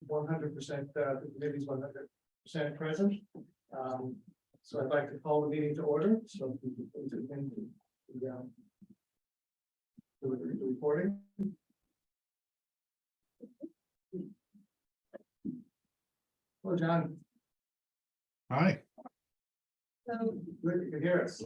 100%, the committee is 100% present. So I'd like to call the meeting to order, so if we could please begin the recording. Hello, John. Hi. Good, you can hear us.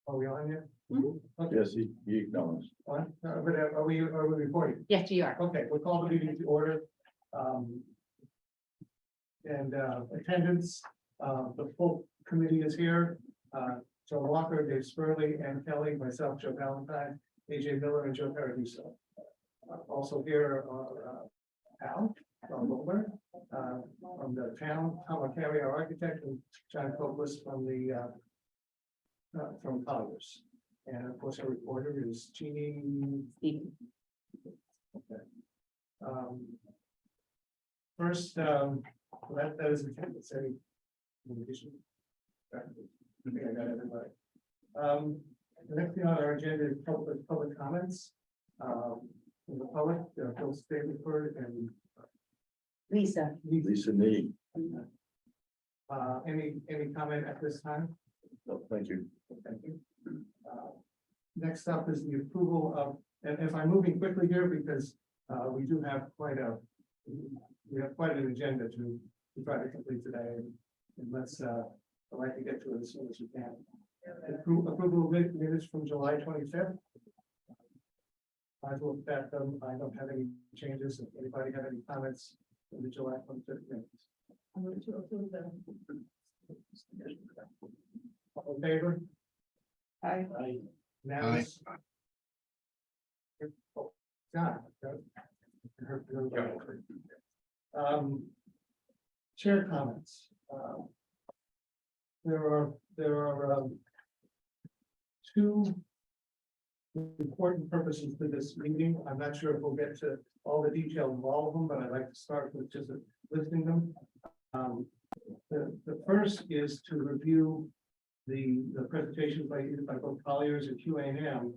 Are we on here? Okay. Yes, he acknowledged. On, but are we recording? Yes, you are. Okay, we'll call the meeting to order. Attendance, the full committee is here. Joe Walker, Dave Spurley, Ann Kelly, myself, Joe Valentine, AJ Miller, and Joe Paradiso. Also here are Al from Wilbur, from the town, Tom Carey, our architect, and John Copeland from the from Colliers. And of course, our reporter is Jeannie. Okay. First, that is intended to say. In addition. I think I got everybody. The next thing on our agenda is public comments. From the public, Phil Stanleyford and Lisa. Lisa Nee. Any comment at this time? No, thank you. Thank you. Next up is the approval of, and if I'm moving quickly here because we do have quite an agenda to try to complete today, and let's I'd like to get to it as soon as we can. Approval of minutes from July 25th. I've looked at them. I don't have any changes. If anybody have any comments from the July 25th minutes? All in favor? Aye. Now. Aye. God. Chair comments. There are two important purposes to this meeting. I'm not sure if we'll get to all the detail of all of them, but I'd like to start with just listing them. The first is to review the presentations by both Colliers and QA&M.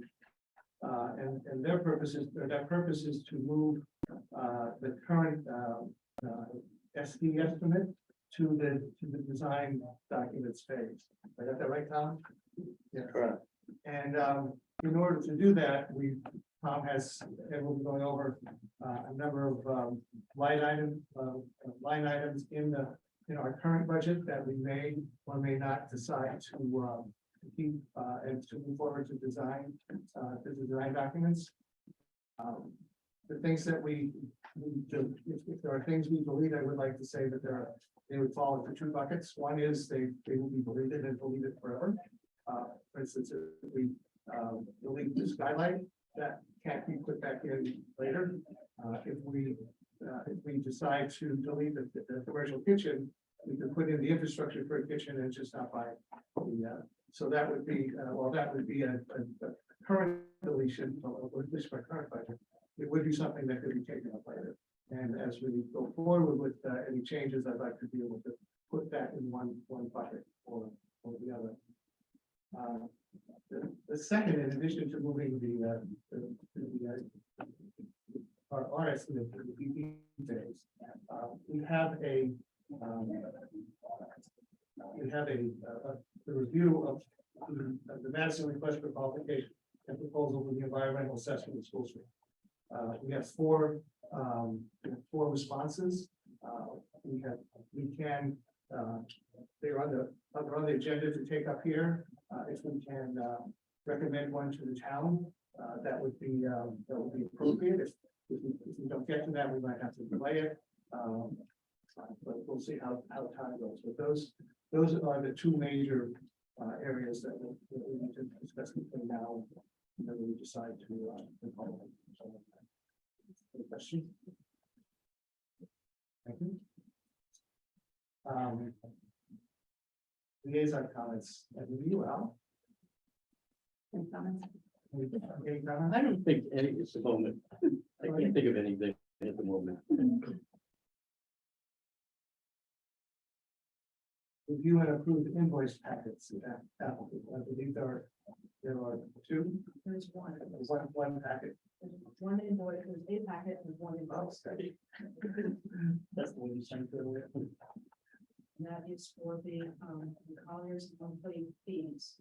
And their purpose is to move the current SD estimate to the design documents phase. I got that right, Tom? Yeah. Correct. And in order to do that, Tom has, and we'll be going over a number of line items in our current budget that we may or may not decide to keep and to move forward to design the design documents. The things that we do, if there are things we delete, I would like to say that they would fall into two buckets. One is they will be deleted and deleted forever. For instance, if we delete the skylight, that can't be put back in later. If we decide to delete the commercial kitchen, we can put in the infrastructure for a kitchen and just not buy the. So that would be a current deletion, or at least my current budget. It would be something that could be taken up later. And as we go forward with any changes, I'd like to be able to put that in one bucket or the other. The second, in addition to moving our estimate for the BP phase, we have a review of the Madison request for qualification and proposal for the environmental assessment of school street. We have four responses. They're on the agenda to take up here. If we can recommend one to the town, that would be appropriate. If we don't get to that, we might have to delay it. But we'll see how time goes. But those are the two major areas that we need to discuss between now and then we decide to follow. Any questions? Thank you. Liaison comments. You, Al? Any comments? Any comments? I don't think any at the moment. I can't think of anything at the moment. review and approve invoice packets. I believe there are two, There's one. one packet. There's one invoice, there's a packet and one invoice. That's the one you sent earlier. And that is for the Colliers monthly fees.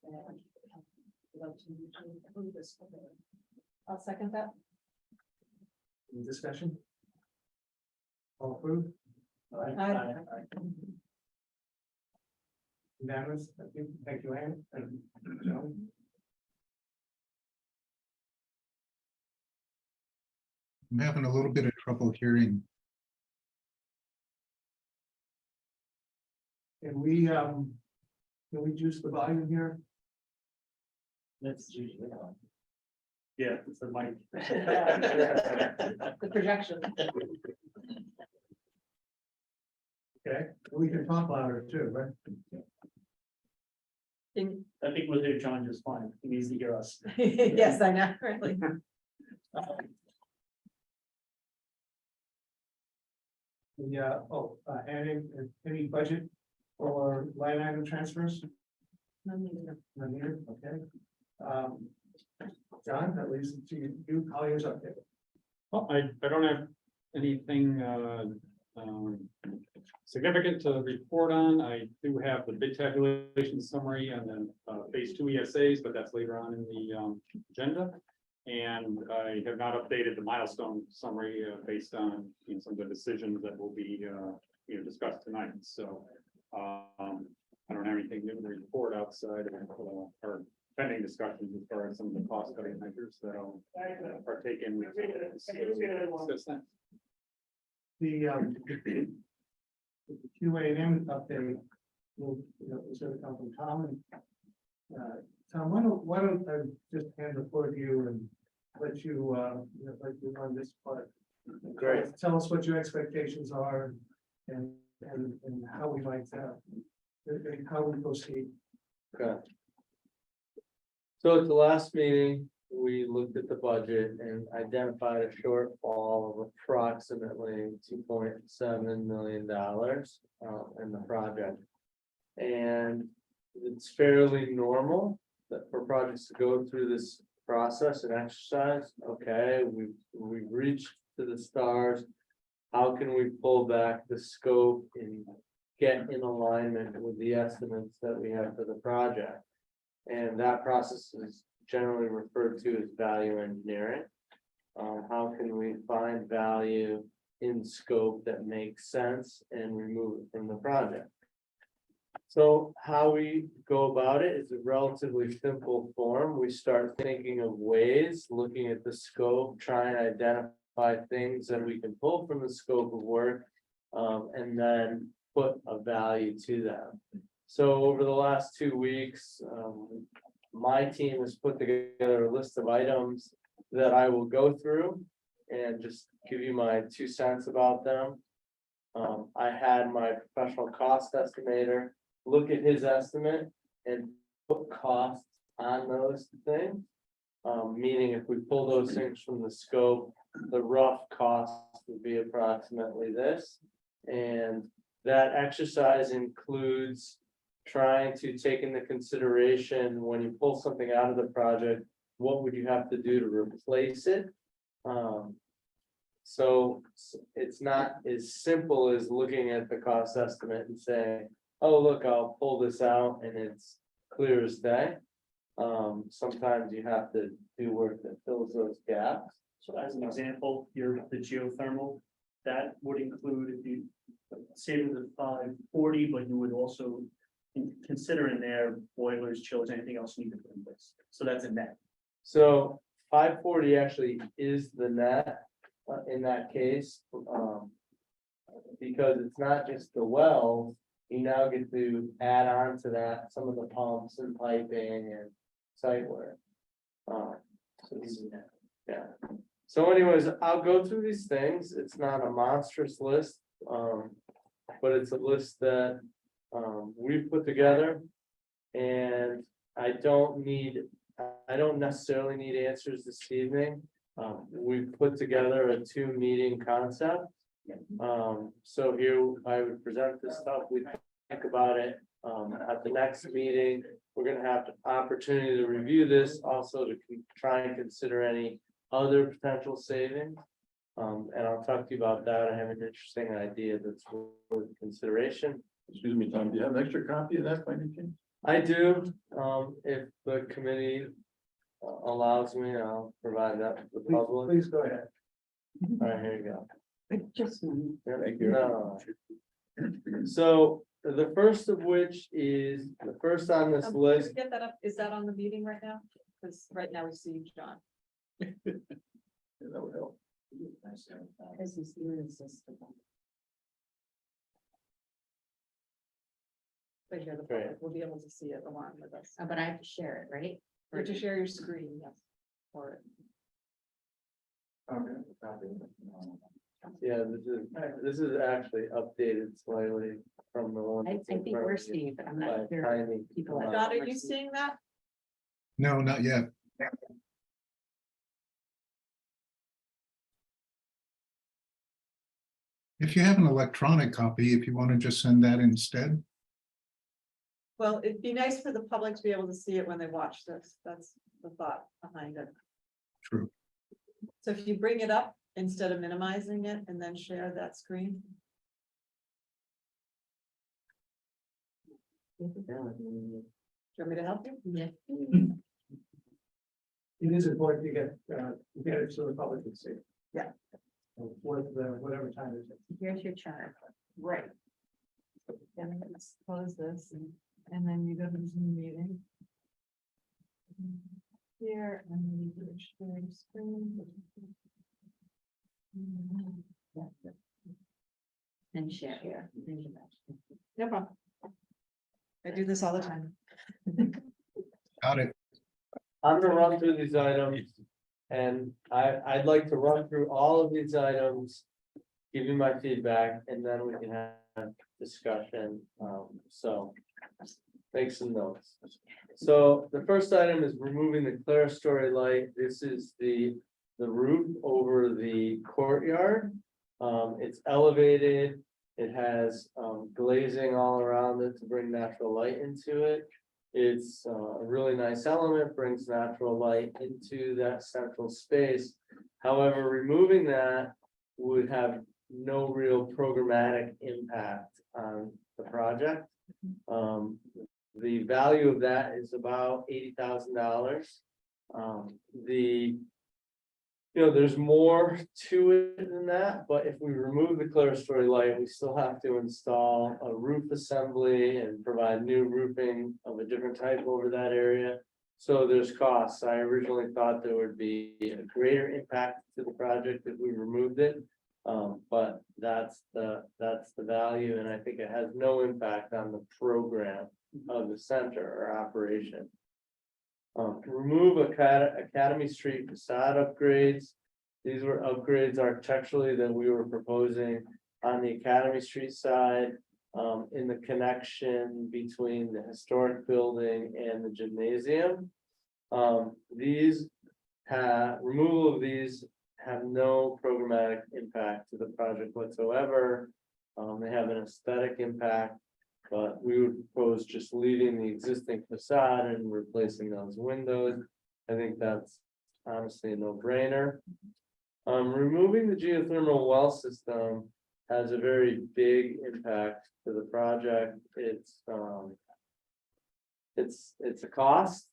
And I'd like to approve this. I'll second that. Any discussion? All approved? Aye. Unanimous? Thank you, Ann. And Joan. I'm having a little bit of trouble hearing. Can we juice the volume here? That's usually. Yeah, it's the mic. The projection. Okay, we can talk louder too, right? I think we'll hear John just fine. He needs to hear us. Yes, I know, really. Yeah, any budget or line item transfers? None here, okay. John, that leaves it to you, Collier's update. Well, I don't have anything significant to report on. I do have the bid tabulation summary and then phase 2 ESAs, but that's later on in the agenda. And I have not updated the milestone summary based on some of the decisions that will be discussed tonight. So I don't have anything new to report outside of our pending discussions as far as some of the cost cutting measures that I'll partake in. Discuss that. The QA&M update will, is going to come from Tom. And Tom, why don't I just hand the floor to you and let you run this part. Great. Tell us what your expectations are and how we might, and how we proceed. Okay. So at the last meeting, we looked at the budget and identified a shortfall of approximately $2.7 million in the project. And it's fairly normal that for projects to go through this process and exercise. Okay, we've reached to the stars. How can we pull back the scope and get in alignment with the estimates that we have for the project? And that process is generally referred to as value engineering. How can we find value in scope that makes sense and remove it from the project? So how we go about it is a relatively simple form. We start thinking of ways, looking at the scope, trying to identify things that we can pull from the scope of work, and then put a value to them. So over the last 2 weeks, my team has put together a list of items that I will go through and just give you my 2 cents about them. I had my professional cost estimator look at his estimate and put costs on those things. Meaning if we pull those things from the scope, the rough cost would be approximately this. And that exercise includes trying to take into consideration when you pull something out of the project, what would you have to do to replace it? So it's not as simple as looking at the cost estimate and saying, oh, look, I'll pull this out and it's clear as day. Sometimes you have to do work that fills those gaps. So as an example, the geothermal, that would include if you saving the 540, but you would also consider in there boilers, chillers, anything else you need to put in place. So that's a net. So 540 actually is the net in that case. Because it's not just the wells, you now get to add on to that some of the pumps and piping and site work. So this is net. Yeah. So anyways, I'll go through these things. It's not a monstrous list, but it's a list that we've put together. And I don't necessarily need answers this evening. We've put together a 2-meeting concept. So here I would present this stuff. We about it, at the next meeting. We're gonna have the opportunity to review this, also to try and consider any other potential savings. And I'll talk to you about that. I have an interesting idea that's worth consideration. Excuse me, Tom, do you have an extra copy of that by any chance? I do, if the committee allows me, I'll provide that to the public. Please go ahead. All right, here you go. Thank you. No. So the first of which is, the first on this list, Get that up, is that on the meeting right now? Because right now we see John. Yeah, that would help. As he's doing this system. But here, the public will be able to see it along with us. But I have to share it, right? Or to share your screen, yes. Or yeah, this is actually updated slightly from the one. I that's in think front we're of you seeing, but I'm by not sure. tiny people amount. John, are you seeing that? No, not yet. If you have an electronic copy, if you want to just send that instead, Well, it'd be nice for the public to be able to see it when they watch this. That's the thought behind it. true. So if you bring it up instead of minimizing it and then share that screen. Do you want me to help you? Yeah. It is important to get it so the public can see. Yeah. With whatever time it is. Here's your chart. Right. Then let's close this and then you go to the Zoom meeting. Here and then you can share your screen. And share here. No problem. I do this all the time. Got it. I'm gonna run through these items. And I'd like to run through all of these items. Give you my feedback and then we can have discussion, so. Make some notes. So the first item is removing the clerestory light. This is the roof over the courtyard. It's elevated. It has glazing all around it to bring natural light into it. It's a really nice element, brings natural light into that central space. However, removing that would have no real programmatic impact on the project. The value of that is about $80,000. There's more to it than that, but if we remove the clerestory light, we still have to install a roof assembly and provide new roofing of a different type over that area. So there's costs. I originally thought there would be a greater impact to the project if we removed it. But that's the value, and I think it has no impact on the program of the center or operation. Remove Academy Street facade upgrades. These were upgrades architecturally that we were proposing on the Academy Street side, in the connection between the historic building and the gymnasium. Removal of these have no programmatic impact to the project whatsoever. They have an aesthetic impact, but we would propose just leaving the existing facade and replacing those windows. I think that's honestly a no-brainer. Removing the geothermal well system has a very big impact to the project. It's a cost.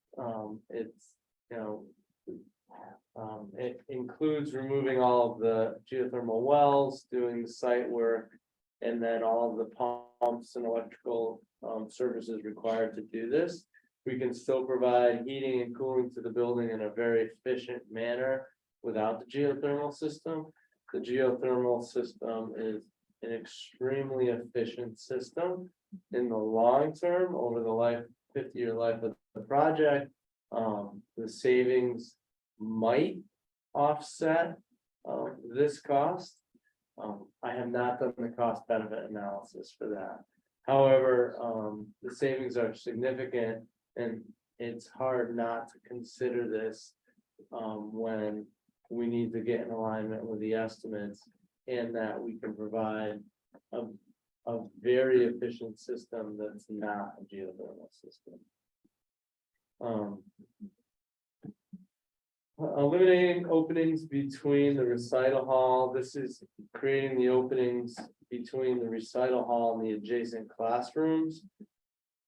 It includes removing all of the geothermal wells, doing the site work, and then all of the pumps and electrical services required to do this. We can still provide heating and cooling to the building in a very efficient manner without the geothermal system. The geothermal system is an extremely efficient system in the long term, over the 50-year life of the project. The savings might offset this cost. I have not done the cost benefit analysis for that. However, the savings are significant, and it's hard not to consider this when we need to get in alignment with the estimates, and that we can provide a very efficient system that's not a geothermal system. Eliminating openings between the recital hall. This is creating the openings between the recital hall and the adjacent classrooms.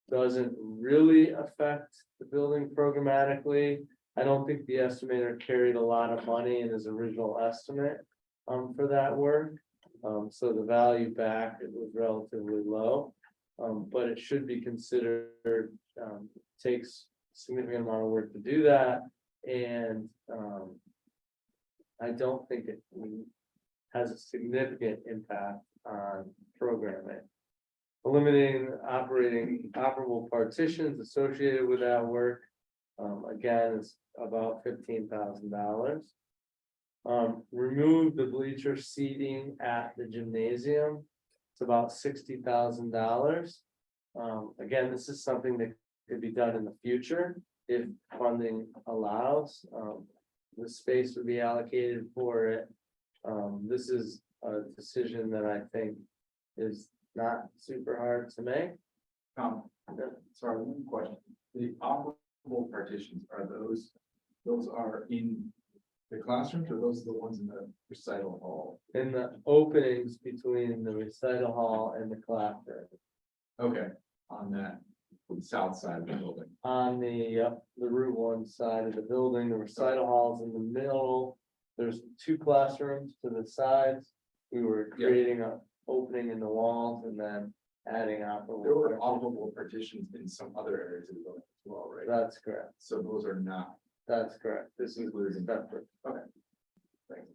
Doesn't really affect the building programmatically. I don't think the estimator carried a lot of money in his original estimate for that work. So the value back, it was relatively low. But it should be considered, takes a significant amount of work to do that. And I don't think it has a significant impact on programming. Eliminating operating operable partitions associated with that work, again, is about $15,000. Remove the bleacher seating at the gymnasium. It's about $60,000. Again, this is something that could be done in the future if funding allows. The space would be allocated for it. This is a decision that I think is not super hard to make. Sorry, one question. The operable partitions, are those are in the classrooms, or those are the ones in the recital hall? In the openings between the recital hall and the classroom. Okay, on that south side of the building. On the Route 1 side of the building, the recital hall's in the middle. There's 2 classrooms to the sides. We were Yeah. creating an opening in the walls and then adding operable. There were operable partitions in some other areas of the building as well, right? That's correct. So those are not That's correct. This is included in that. separate. Thanks.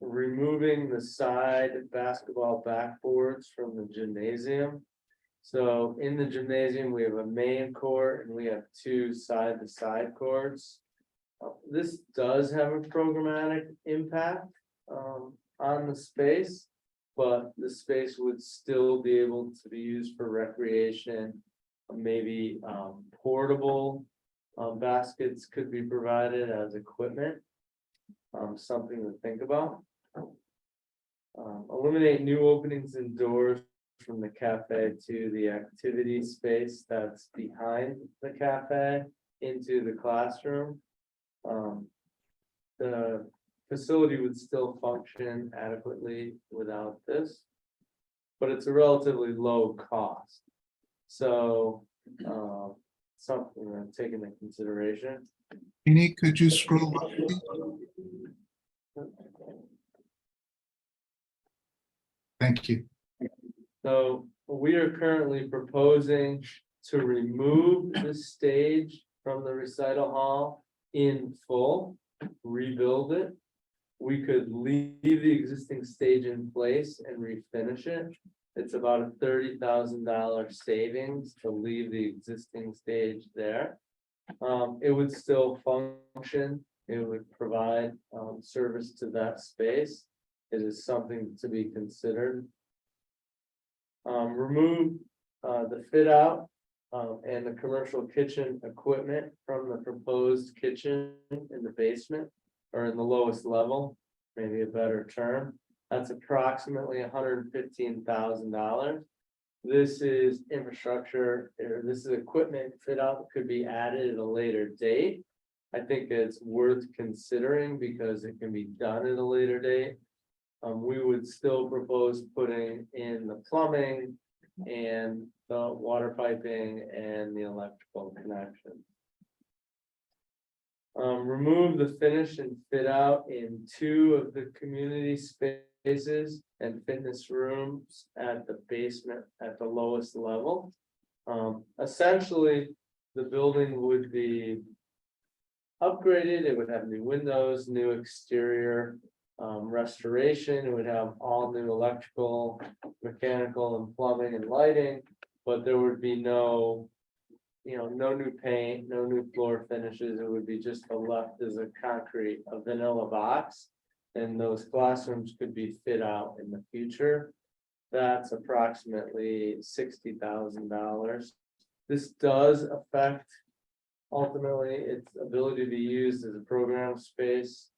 Removing the side basketball backboards from the gymnasium. So in the gymnasium, we have a main court and we have 2 side-to-side courts. This does have a programmatic impact on the space, but the space would still be able to be used for recreation. Maybe portable baskets could be provided as equipment. Something to think about. Eliminate new openings and doors from the cafe to the activity space that's behind the cafe into the classroom. The facility would still function adequately without this, but it's a relatively low cost. So, something to take into consideration. Jeannie, could you scroll up, please? Thank you. So we are currently proposing to remove the stage from the recital hall in full, rebuild it. We could leave the existing stage in place and refinish it. It's about a $30,000 savings to leave the existing stage there. It would still function. It would provide service to that space. It is something to be considered. Remove the fit out and the commercial kitchen equipment from the proposed kitchen in the basement or in the lowest level, maybe a better term. That's approximately $115,000. This is infrastructure, or this is equipment fit out that could be added at a later date. I think it's worth considering because it can be done at a later date. We would still propose putting in the plumbing and the water piping and the electrical connection. Remove the finish and fit out in 2 of the community spaces and fitness rooms at the basement at the lowest level. Essentially, the building would be upgraded. It would have new windows, new exterior restoration. It would have all new electrical, mechanical, and plumbing and lighting, but there would be no, no new paint, no new floor finishes. It would be just left as a concrete, a vanilla box. And those classrooms could be fit out in the future. That's approximately $60,000. This does affect ultimately its ability to be used as a program space.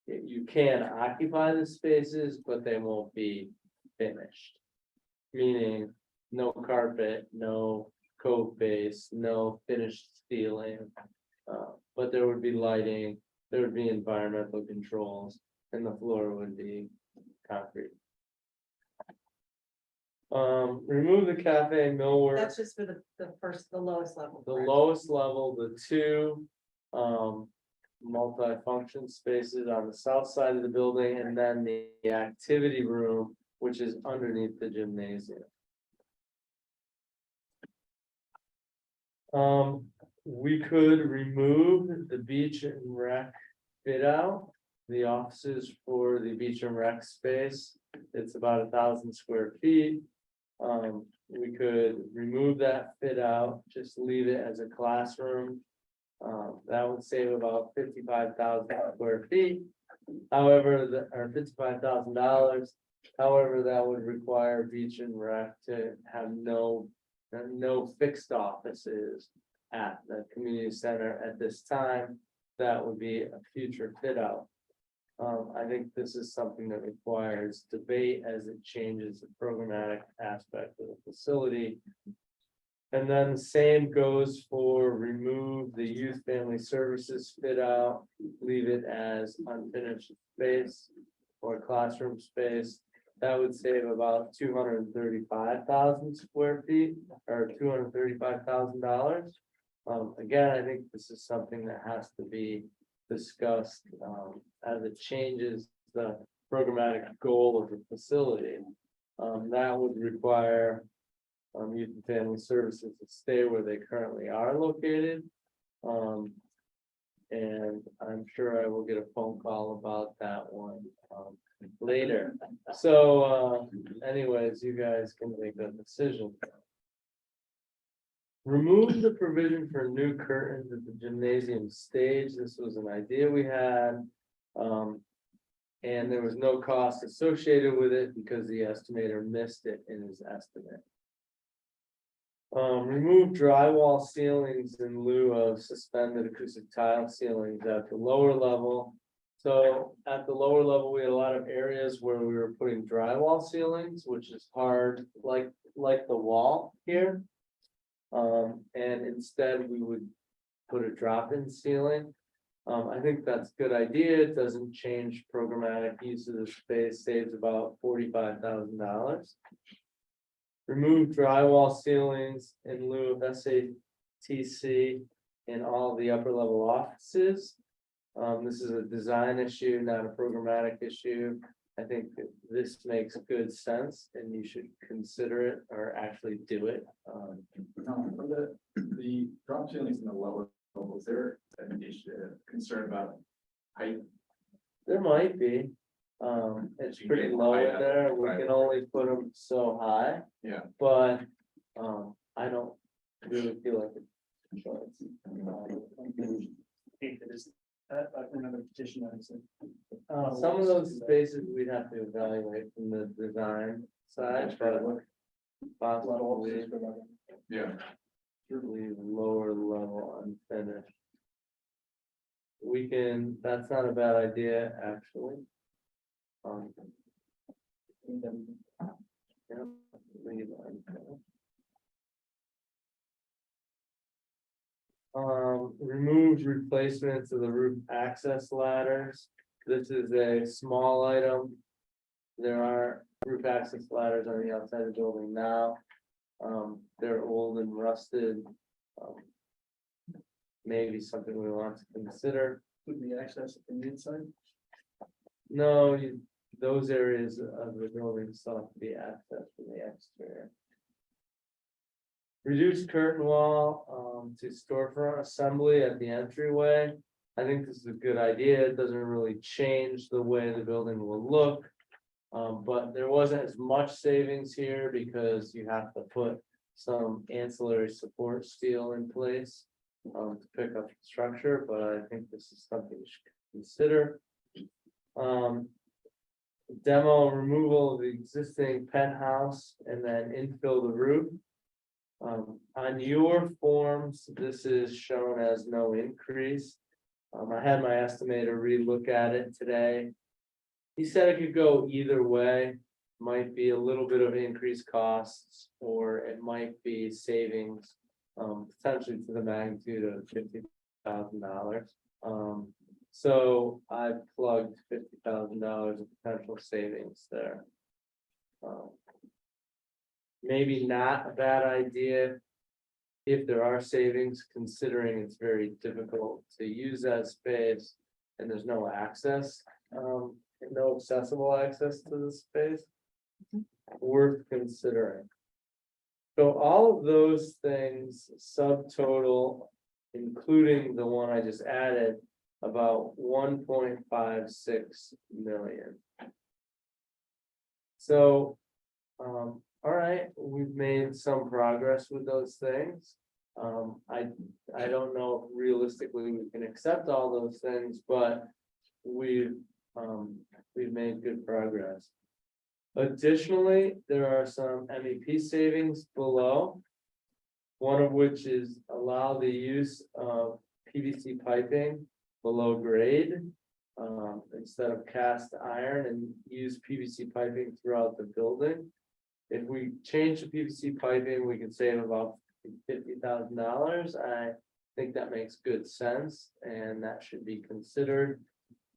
You can occupy the spaces, but they won't be finished. Meaning, no carpet, no coat base, no finished ceiling. But there would be lighting, there would be environmental controls, and the floor would be concrete. Remove the cafe millwork. That's just for the lowest level. The correct? lowest level, the two multi-function spaces on the south side of the building, and then the activity room, which is underneath the gymnasium. We could remove the beach and rec fit out, the offices for the beach and rec space. It's about 1,000 square feet. We could remove that fit out, just leave it as a classroom. That would save about 55,000 square feet. However, or $55,000. However, that would require beach and rec to have no fixed offices at the community center at this time. That would be a future fit out. I think this is something that requires debate as it changes the programmatic aspect of the facility. And then the same goes for remove the youth family services fit out, leave it as unfinished space or classroom space. That would save about 235,000 square feet or $235,000. Again, I think this is something that has to be discussed as it changes the programmatic goal of the facility. That would require youth and family services to stay where they currently are located. And I'm sure I will get a phone call about that one later. So anyways, you guys can make that decision. Remove the provision for new curtains at the gymnasium stage. This was an idea we had. And there was no cost associated with it because the estimator missed it in his estimate. Remove drywall ceilings in lieu of suspended acoustic tile ceilings at the lower level. So at the lower level, we had a lot of areas where we were putting drywall ceilings, which is hard, like the wall here. And instead we would put a drop-in ceiling. I think that's a good idea. It doesn't change programmatic use of the space, saves about $45,000. Remove drywall ceilings in lieu of SATC in all the upper level offices. This is a design issue, not a programmatic issue. I think that this makes good sense and you should consider it or actually do it. For the drop ceilings in the lower levels, there an issue, concern about height. There might be. It's pretty low in there. We can only put them so high. Yeah. But I don't really feel like it's a choice. It is, another petition that is. Some of those spaces we'd have to evaluate from the design side, but possibly Yeah. leave lower level unfinished. We can, that's not a bad idea, actually. Yeah, leave unfinished. Remove replacements of the roof access ladders. This is a small item. There are roof access ladders on the outside of the building now. They're old and rusted. Maybe something we want to consider. Would be access from the inside. No, those areas of the building still have to be accessed from the exterior. Reduce curtain wall to storefront assembly at the entryway. I think this is a good idea. It doesn't really change the way the building will look. But there wasn't as much savings here because you have to put some ancillary support steel in place to pick up the structure, but I think this is something you should consider. Demo and removal of the existing penthouse and then infill the roof. On your forms, this is shown as no increase. I had my estimator relook at it today. He said it could go either way. might be a little bit of increased costs, or it might be savings. Potentially to the magnitude of $50,000. So I plugged $50,000 of potential savings there. Maybe not a bad idea. If there are savings, considering it's very difficult to use that space and there's no access, no accessible access to the space. Worth considering. So all of those things subtotal, including the one I just added, about 1.56 million. So, all right, we've made some progress with those things. I don't know if realistically we can accept all those things, but we've made good progress. Additionally, there are some MEP savings below. One of which is allow the use of PVC piping below grade. Instead of cast iron, and use PVC piping throughout the building. If we change the PVC piping, we can save about $50,000. I think that makes good sense, and that should be considered.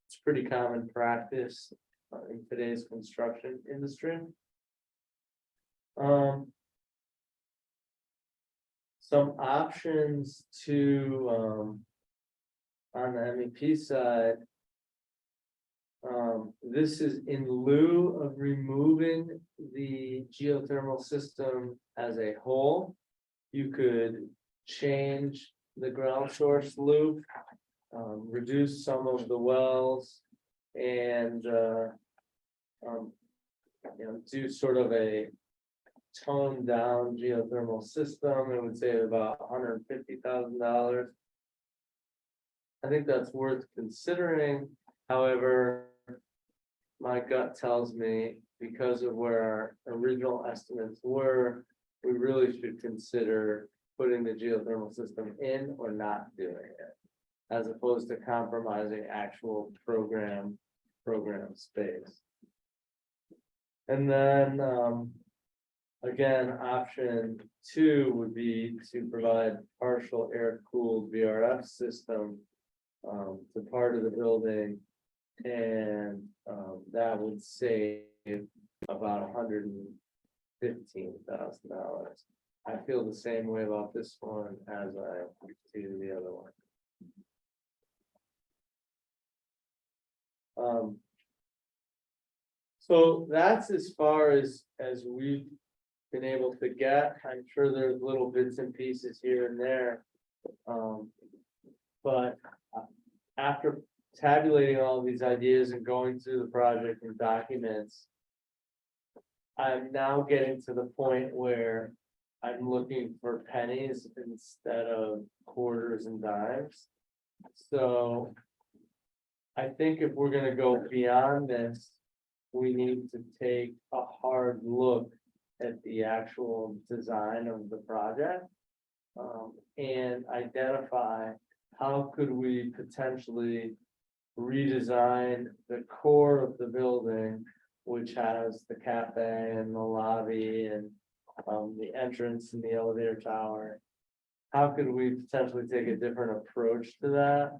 It's pretty common practice in today's construction industry. Some options to on the MEP side. This is in lieu of removing the geothermal system as a whole. You could change the ground source loop, reduce some of the wells, and do sort of a toned down geothermal system. It would save about $150,000. I think that's worth considering. However, my gut tells me, because of where our original estimates were, we really should consider putting the geothermal system in or not doing it, as opposed to compromising actual program space. And then, again, option 2 would be to provide partial air-cooled VRF system to part of the building, and that would save about $115,000. I feel the same way about this one as I do the other one. So that's as far as we've been able to get. I'm sure there's little bits and pieces here and there. But after tabulating all these ideas and going through the project and documents, I'm now getting to the point where I'm looking for pennies instead of quarters and dimes. So I think if we're gonna go beyond this, we need to take a hard look at the actual design of the project. And identify how could we potentially redesign the core of the building, which has the cafe and the lobby and the entrance and the elevator tower. How could we potentially take a different approach to that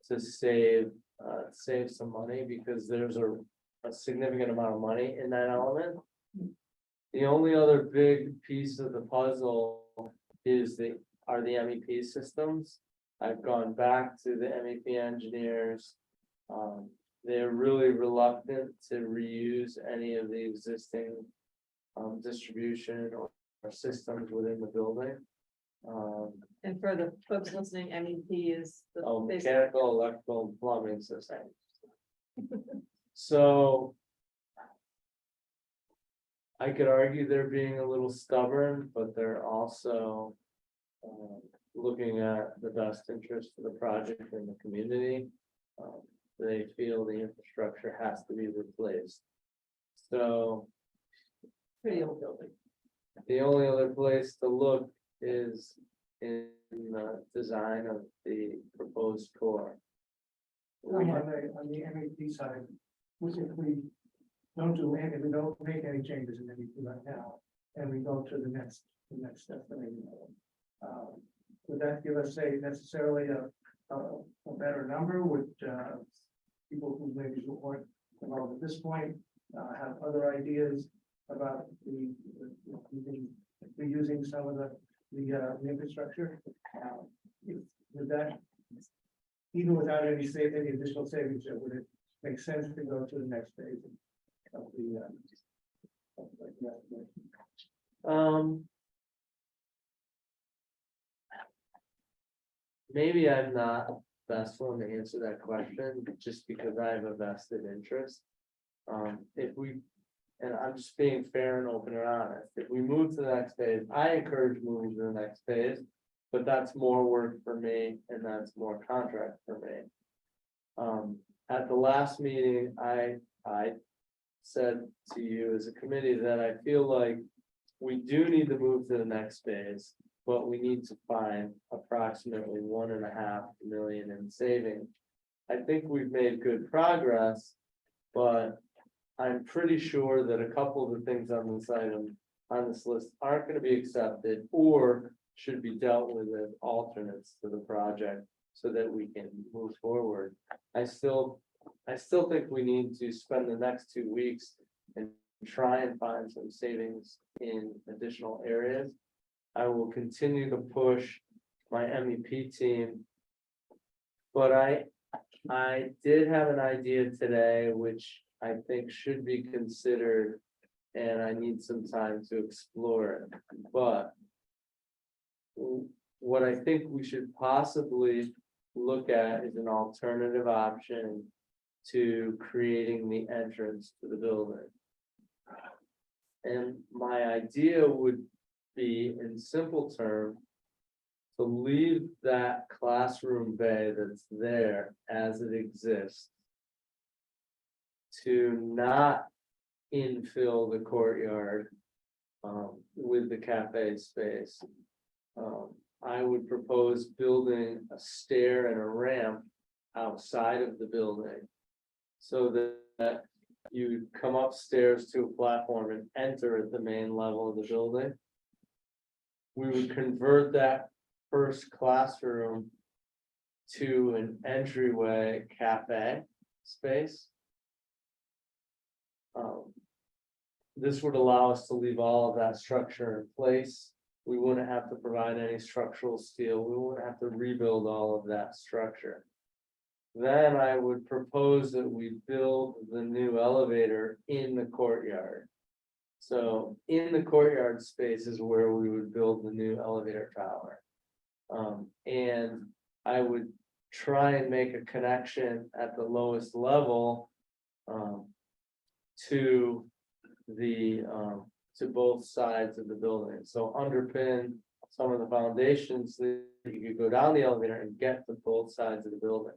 to save some money, because there's a significant amount of money in that element. The only other big piece of the puzzle are the MEP systems. I've gone back to the MEP engineers. They're really reluctant to reuse any of the existing distribution or systems within the building. And for the folks listening, MEP is the basic. Mechanical, electrical, and plumbing systems. So I could argue they're being a little stubborn, but they're also looking at the best interest of the project and the community. They feel the infrastructure has to be replaced. So Pretty old building. the only other place to look is in the design of the proposed core. On the MEP side, if we don't do any, we don't make any changes in any right now, and we go to the next destination. Would that give us necessarily a better number? Would people who maybe weren't involved at this point have other ideas about reusing some of the infrastructure? Would that, even without any additional savings, would it make sense to go to the next phase of the Maybe I'm not the best one to answer that question, just because I have a vested interest. If we, and I'm just being fair and open and honest, if we move to the next phase, I encourage moving to the next phase. But that's more work for me and that's more contract for me. At the last meeting, I said to you as a committee that I feel like we do need to move to the next phase, but we need to find approximately 1.5 million in savings. I think we've made good progress, but I'm pretty sure that a couple of the things on this item, on this list, aren't going to be accepted or should be dealt with as alternates to the project so that we can move forward. I still think we need to spend the next 2 weeks and try and find some savings in additional areas. I will continue to push my MEP team. But I did have an idea today, which I think should be considered, and I need some time to explore it. But what I think we should possibly look at is an alternative option to creating the entrance to the building. And my idea would be, in simple terms, to leave that classroom bay that's there as it exists, to not infill the courtyard with the cafe space. I would propose building a stair and a ramp outside of the building so that you come upstairs to a platform and enter at the main level of the building. We would convert that first classroom to an entryway cafe space. This would allow us to leave all of that structure in place. We wouldn't have to provide any structural steel. We wouldn't have to rebuild all of that structure. Then I would propose that we build the new elevator in the courtyard. So in the courtyard space is where we would build the new elevator tower. And I would try and make a connection at the lowest level to the to both sides of the building. So underpin some of the foundations that you could go down the elevator and get to both sides of the building.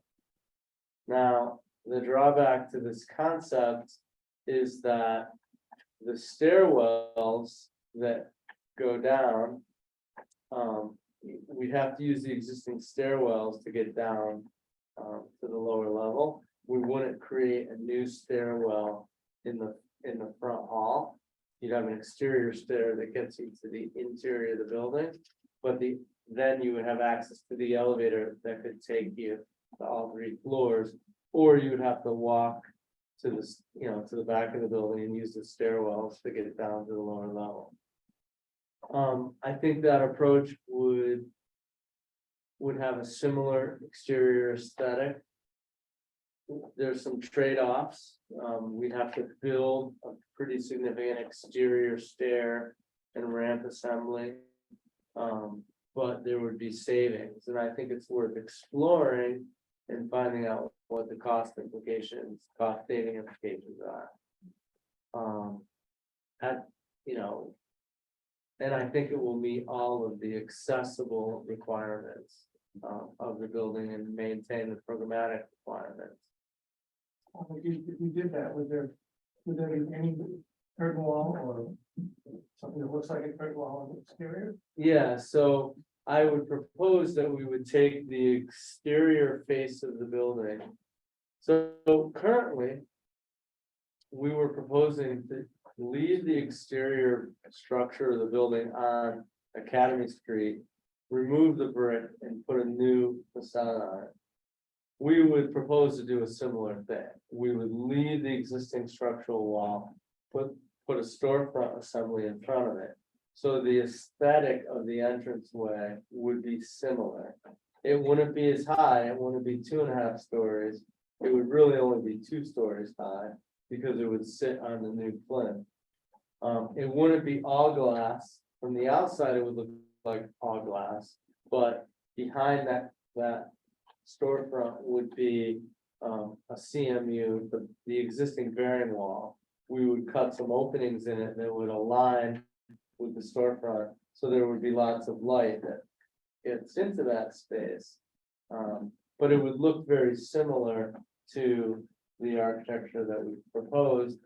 Now, the drawback to this concept is that the stairwells that go down, we'd have to use the existing stairwells to get down to the lower level. We wouldn't create a new stairwell in the front hall. You'd have an exterior stair that gets you to the interior of the building, but then you would have access to the elevator that could take you to all 3 floors, or you would have to walk to the back of the building and use the stairwells to get down to the lower level. I think that approach would have a similar exterior aesthetic. There's some trade-offs. We'd have to build a pretty significant exterior stair and ramp assembly. But there would be savings, and I think it's worth exploring and finding out what the cost saving implications are. And I think it will meet all of the accessible requirements of the building and maintain the programmatic requirements. If you did that, would there be any curtain wall or something that looks like a curtain wall on the exterior? Yeah, so I would propose that we would take the exterior face of the building. So currently, we were proposing to leave the exterior structure of the building on Academy Street, remove the brick and put a new facade on it. We would propose to do a similar thing. We would leave the existing structural wall, put a storefront assembly in front of it. So the aesthetic of the entranceway would be similar. It wouldn't be as high, it wouldn't be 2.5 stories. It would really only be 2 stories high because it would sit on the new plinth. It wouldn't be all glass. From the outside, it would look like all glass, but behind that storefront would be a CMU, the existing bearing wall. We would cut some openings in it that would align with the storefront, so there would be lots of light that gets into that space. But it would look very similar to the architecture that we proposed.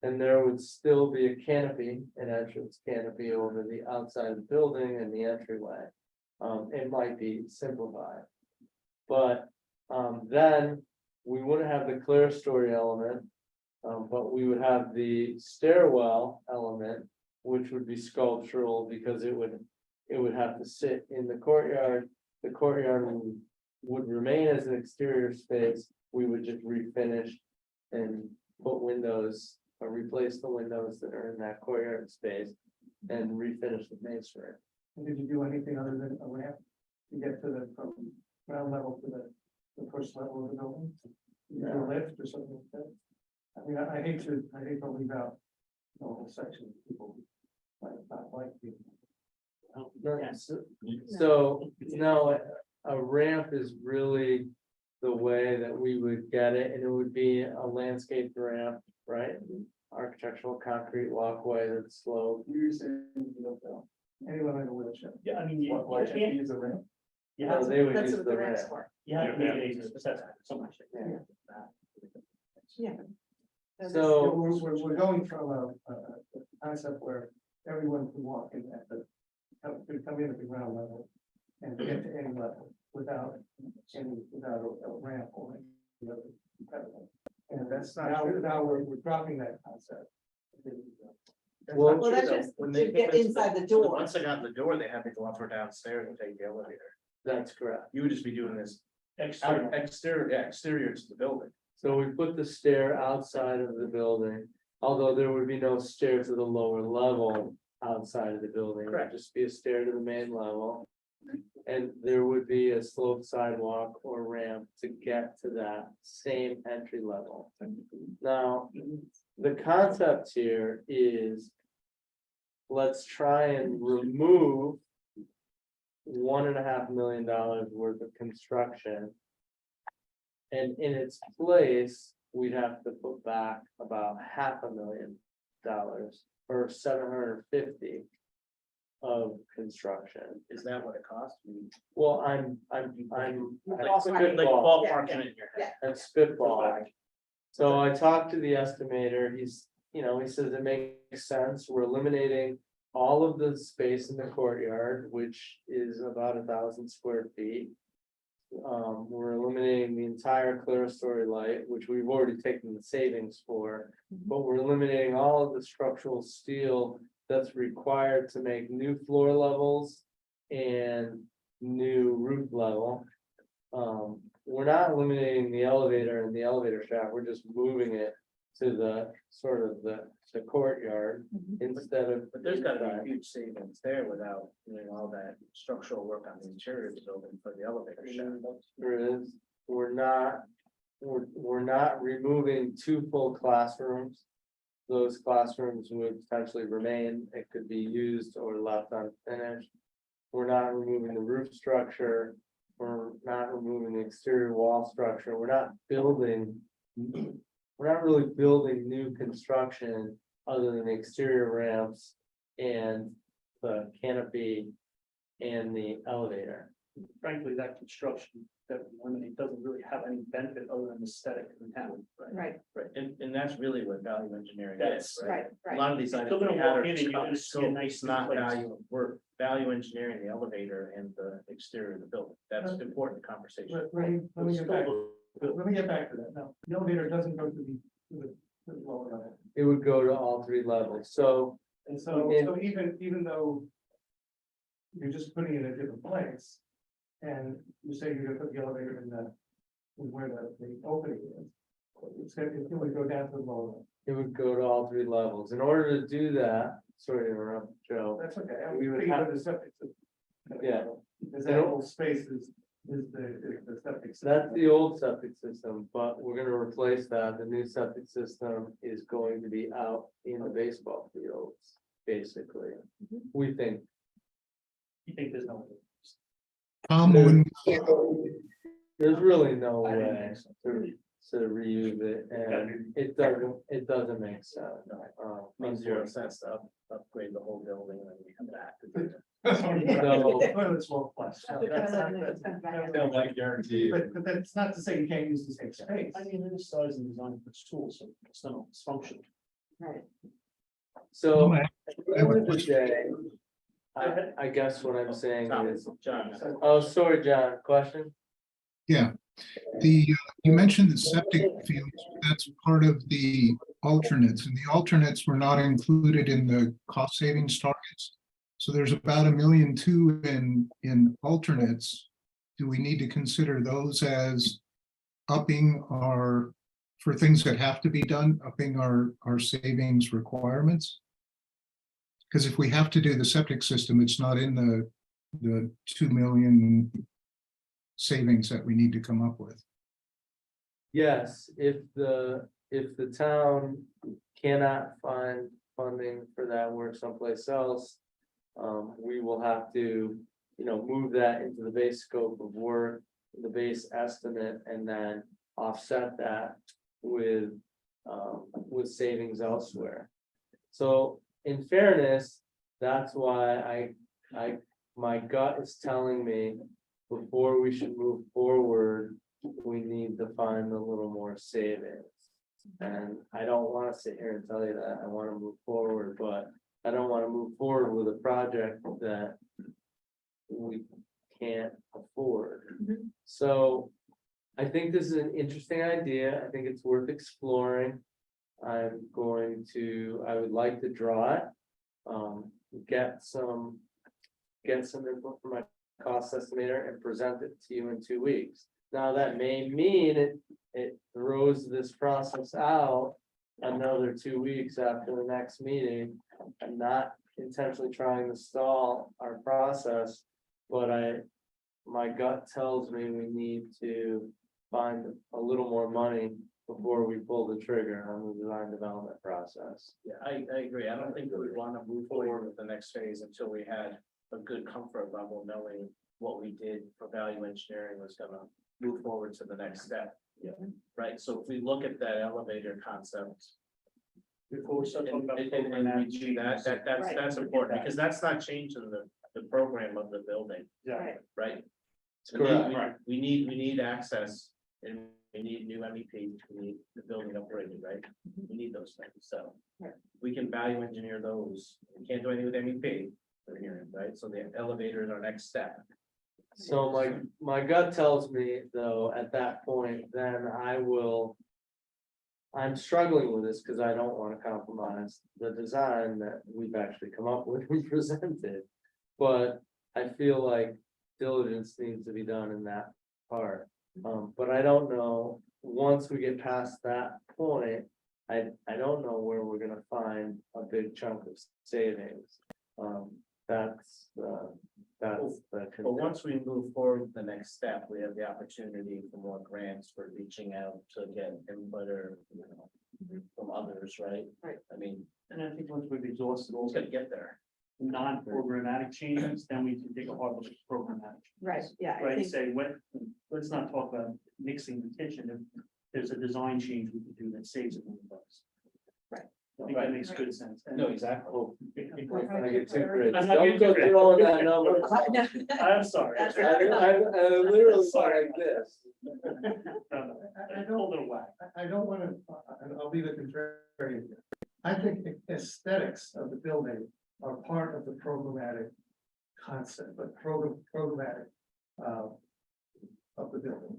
And there would still be a canopy, an entrance canopy over the outside of the building and the entryway. It might be simplified. But then we wouldn't have the clear story element. But we would have the stairwell element, which would be sculptural because it would have to sit in the courtyard. The courtyard would remain as an exterior space. We would just refinish and put windows or replace the windows that are in that courtyard space and refinish the masonry. Did you do anything other than a ramp to get to the from ground level to the first level of the building? Did you do a lift or something like that? I mean, I hate to leave out the whole section of people who might not like you. So, no, a ramp is really the way that we would get it, and it would be a landscape ramp, right? Architectural concrete walkway that's slow. Anyone in a wheelchair. Yeah, I mean, you Why should can't, you use a ramp? you have They to, would That's use what the the ramp. ramps for. you have to make it accessible, so much. Yeah. So- We're going from a concept where everyone can walk in at the, come in at the ground level and get to any level without a ramp or any other impediment. And that's now we're dropping that concept. Well, Well, that's just to get inside the door. Once they got in the door, they had to go up or downstairs and take the elevator. That's correct. You would just be doing this External. exterior to the building. So we put the stair outside of the building, although there would be no stair to the lower level outside of the building. It would Correct. just be a stair to the main level. And there would be a sloped sidewalk or ramp to get to that same entry level. Now, the concept here is, let's try and remove $1.5 million worth of construction. And in its place, we'd have to put back about $500,000 or 750 of construction. Is that what it costs? Well, I'm Like spitball, ballparking it in your head. I'm spitballing. So I talked to the estimator, he says it makes sense, we're eliminating all of the space in the courtyard, which is about 1,000 square feet. We're eliminating the entire clear story light, which we've already taken the savings for, but we're eliminating all of the structural steel that's required to make new floor levels and new roof level. We're not eliminating the elevator and the elevator shaft, we're just moving it to the sort of the courtyard instead of. But there's gotta be huge savings there without doing all that structural work on the interior of the building for the elevator shaft. There is, we're not removing 2 full classrooms. Those classrooms would potentially remain, it could be used or left unfinished. We're not removing the roof structure, we're not removing the exterior wall structure, we're not really building new construction other than the exterior ramps and the canopy and the elevator. Frankly, that construction, that it doesn't really have any benefit other than aesthetic in town. Right, Right, and that's really what value engineering That's is, right? right, A right. lot of these You're items. still gonna we had walk are in and just you're gonna cost, see a so nice it's not place. value of work, value engineering the elevator and the exterior of the building. That's an important conversation. Let me get back to that. Now, the elevator doesn't go to the lower level. it would go to all three levels, so. And so, And- so even though you're just putting it in a different place, and you say you're gonna put the elevator in where the opening is, it would go down to the lower level. It would go to all three levels. In order to do that, sorry to interrupt, Joe. That's okay. I We would figure have- the septic system. Yeah. Because that whole space is the septic. system. That's the old septic system, but we're gonna replace that. The new septic system is going to be out in the baseball fields, basically. We think. You think there's no? Tom, when, There's really no I didn't way think so. to reuse it, and it doesn't make sense. Makes zero sense to upgrade the whole building and then we come back. So- Toilets won't flush. Don't like guarantee. But that's not to say you can't use the same space. I mean, this size and design for school, so it's not dysfunctional. Right. So, I at the have a end of the question. day, I guess what I'm saying Tom, is, John, oh, sorry, John, question? yeah, you mentioned the septic fields, that's part of the alternates, and the alternates were not included in the cost savings targets. So there's about $1.2 million in alternates. Do we need to consider those as upping our, for things that have to be done, upping our savings requirements? Because if we have to do the septic system, it's not in the 2 million savings that we need to come up with. Yes, if the town cannot find funding for that work someplace else. We will have to, move that into the base scope of work, the base estimate, and then offset that with savings elsewhere. So in fairness, that's why my gut is telling me before we should move forward, we need to find a little more savings. And I don't want to sit here and tell you that I want to move forward, but I don't want to move forward with a project that we can't afford. So I think this is an interesting idea. I think it's worth exploring. I would like to draw it. Get some input from my cost estimator and present it to you in 2 weeks. Now, that may mean it throws this process out another 2 weeks after the next meeting. I'm not intentionally trying to stall our process, but my gut tells me we need to find a little more money before we pull the trigger on the design development process. yeah, I agree. I don't think we would want to move forward with the next phase until we had a good comfort level knowing what we did for value engineering was gonna move forward to the next step. Yeah. Right, so if we look at that elevator concept. Before we start And talking about. we do that's important, because that's not changing the program of the building, Yeah. right? Correct. We need access, and we need new MEP, we need the building upgraded, right? We need those things, so. Right. We can value engineer those, we can't do anything with MEP, we're hearing, right? So the elevator is our next step. So my gut tells me, though, at that point, then I'm struggling with this because I don't want to compromise the design that we've actually come up with and presented. But I feel like diligence needs to be done in that part. But I don't know, once we get past that point, I don't know where we're gonna find a big chunk of savings. That's the. But once we move forward to the next step, we have the opportunity for more grants for reaching out to get input or, from others, right? Right. I mean, And I think once we've exhausted all it's gonna get there. non-programmatic changes, then we can take a hard look at programmatic. Right, yeah, I Right, think, say, let's not talk about mixing the kitchen, if there's a design change we could do that saves $1 million. Right. I think that makes good sense. And- No, exactly. I get too crazy. I'm not Don't getting go too through all that number. I'm sorry. That's I literally like this. I don't hold it whack. I don't want to, I'll be the contrarian here. I think the aesthetics of the building are part of the programmatic concept, but programmatic of the building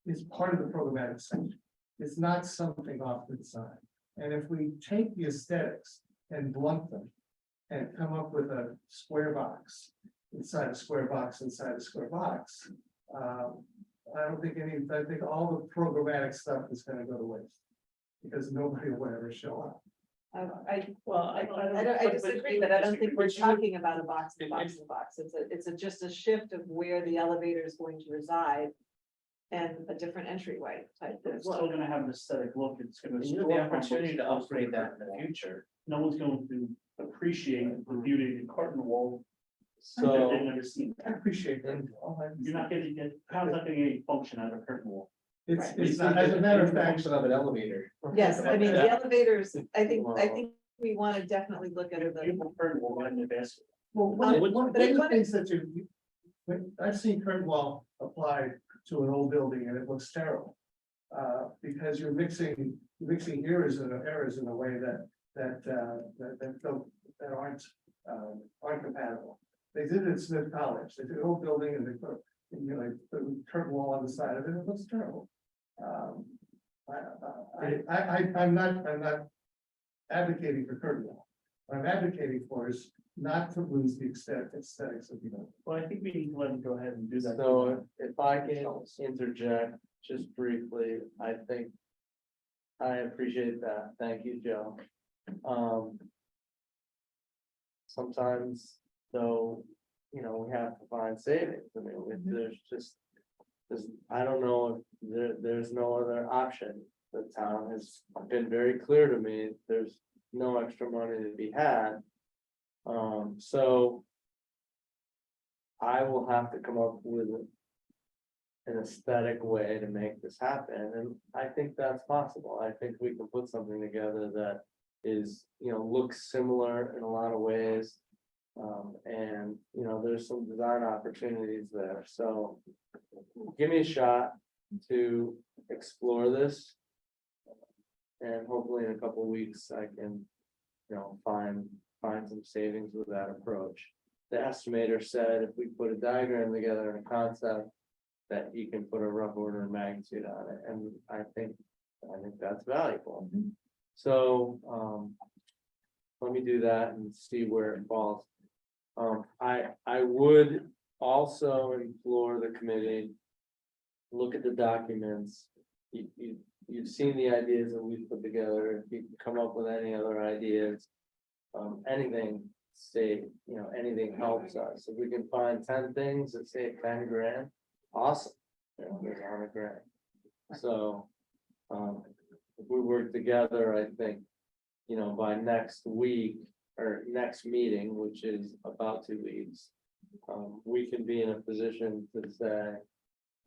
is part of the programmatic section. It's not something off to the side. And if we take the aesthetics and blunt them and come up with a square box inside a square box inside a square box, I don't think I think all the programmatic stuff is gonna go to waste. Because nobody will ever show up. I disagree, but I don't think we're talking about a box in a box in a box. It's just a shift of where the elevator is going to reside. And a different entryway type But of it's still look. gonna have an aesthetic look, it's gonna. You have the opportunity to upgrade that in the future. No one's going to appreciate the beauty of the curtain wall. That So, they've never seen. I appreciate that. You're not gonna get, how's that getting any function out of a curtain wall? It's not, as a matter of fact, Function of an elevator. Yes, I mean, the elevators, I think we want to definitely look at it. Beautiful curtain wall right in the basket. well, one of But I the wanna- things that I've seen curtain wall applied to an old building and it looks terrible. Because you're mixing eras in a way that aren't compatible. They did it at Smith College, they did an old building and they put, put a curtain wall on the side of it, it looks terrible. I'm not advocating for curtain wall. What I'm advocating for is not to lose the aesthetics of the building. Well, I think we need to let him go ahead and do that. so if I can interject just briefly, I think. I appreciate that. Thank you, Joe. Sometimes, though, we have to find savings. I mean, I don't know if there's no other option. The town has been very clear to me, there's no extra money to be had. So. I will have to come up with an aesthetic way to make this happen, and I think that's possible. I think we can put something together that is, looks similar in a lot of ways. And, there's some design opportunities there, so give me a shot to explore this. And hopefully in a couple of weeks, I can, find some savings with that approach. The estimator said if we put a diagram together and a concept, that you can put a rough order of magnitude on it, and I think that's valuable. So, let me do that and see where it falls. I would also implore the committee, look at the documents. You've seen the ideas that we've put together. If you can come up with any other ideas, anything, anything helps us. If we can find 10 things that save 10 grand, awesome. There's $100,000. So, if we work together, I think, by next week or next meeting, which is about 2 weeks, we can be in a position to say,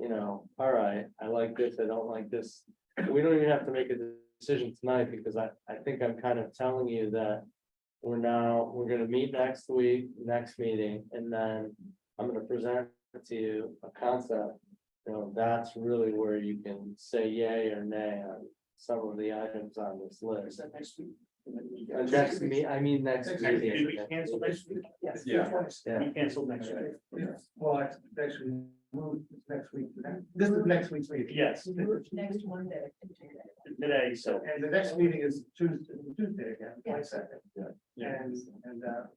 all right, I like this, I don't like this. We don't even have to make a decision tonight, because I think I'm kind of telling you that we're gonna meet next week, next meeting, and then I'm gonna present to you a concept. That's really where you can say yay or nay on some of the items on this Is list. that next week? Next Next Did meeting. we cancel next week? Yes. Yeah. Yeah. We canceled next week. Well, I actually moved next week. This is next week's meeting. Yes, Next Monday. today, so. And the next meeting is Tuesday again, Yeah. 22nd. Yeah. And that,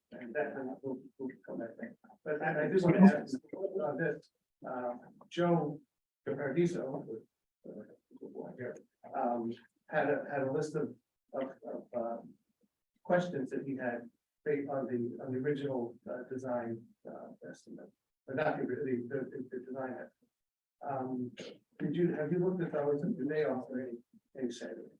we'll come back there. But I just want to add this, Joe Paradiso had a list of questions that he had based on the original design estimate, but not the design. Have you looked at those, and do they offer any savings?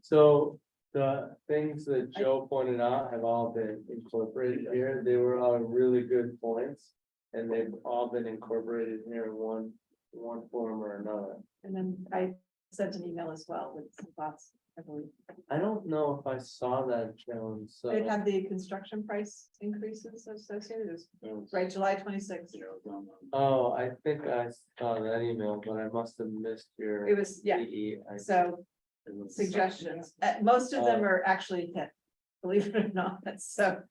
So the things that Joe pointed out have all been incorporated here. They were all really good points. And they've all been incorporated here in one form or another. And then I sent an email as well with some thoughts, I believe. I don't know if I saw that, Joan, so. It had the construction price increases associated, it was right, July 26th. Oh, I think I saw that email, but I must have missed your. It was, yeah, so suggestions, most of them are actually hit, believe it or not, so.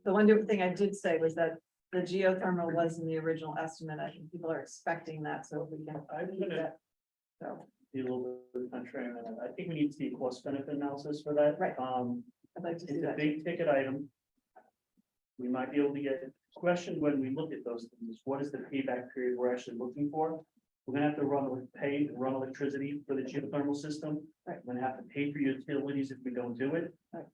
The one thing I did say was that the geothermal was in the original estimate. I think people are expecting that, so if we can. I'm gonna- So, be a little bit contrary on that. I think we need to see a cost benefit analysis for that. Right. Um, I'd like to see it's a that. big ticket item. We might be able to get questioned when we look at those things. What is the payback period we're actually looking for? We're gonna have to run electricity for the geothermal system. Right. We're gonna have to pay for utilities if we don't do it. Right.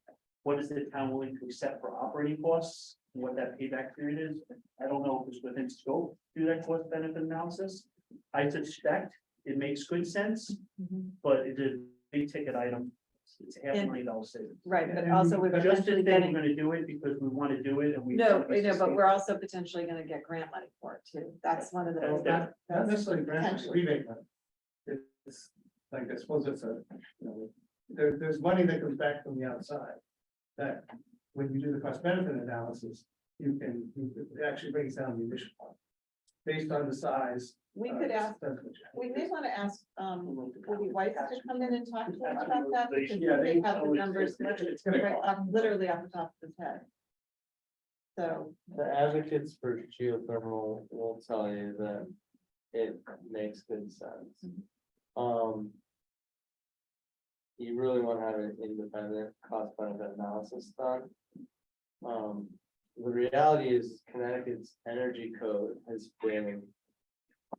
What is the town willing to accept for operating costs? And what that payback period is? I don't know if it's within scope, to do that cost benefit analysis. I suspect it makes good sense, Mhm. but it's a big ticket item. It's And- $500,000 savings. Right, but And also we're Just to potentially say we're getting, gonna do it because we wanna do it and we. no, I know, but we're also potentially gonna get grant money for it too. That's one of the. That's Not that's necessarily grant, potentially. rebate money. It's like, I suppose it's a, you know, there's money that comes back from the outside. That when you do the cost benefit analysis, it actually brings down the initial cost. Based on the size. We could ask, we may want to ask, Woody White to come in and talk to us about that, because Yeah, they they- have the numbers It's gonna right cost. literally off the top of his head. So, The advocates for geothermal will tell you that it makes good sense. You really want to have an independent cost benefit analysis done. The reality is Connecticut's energy code has been.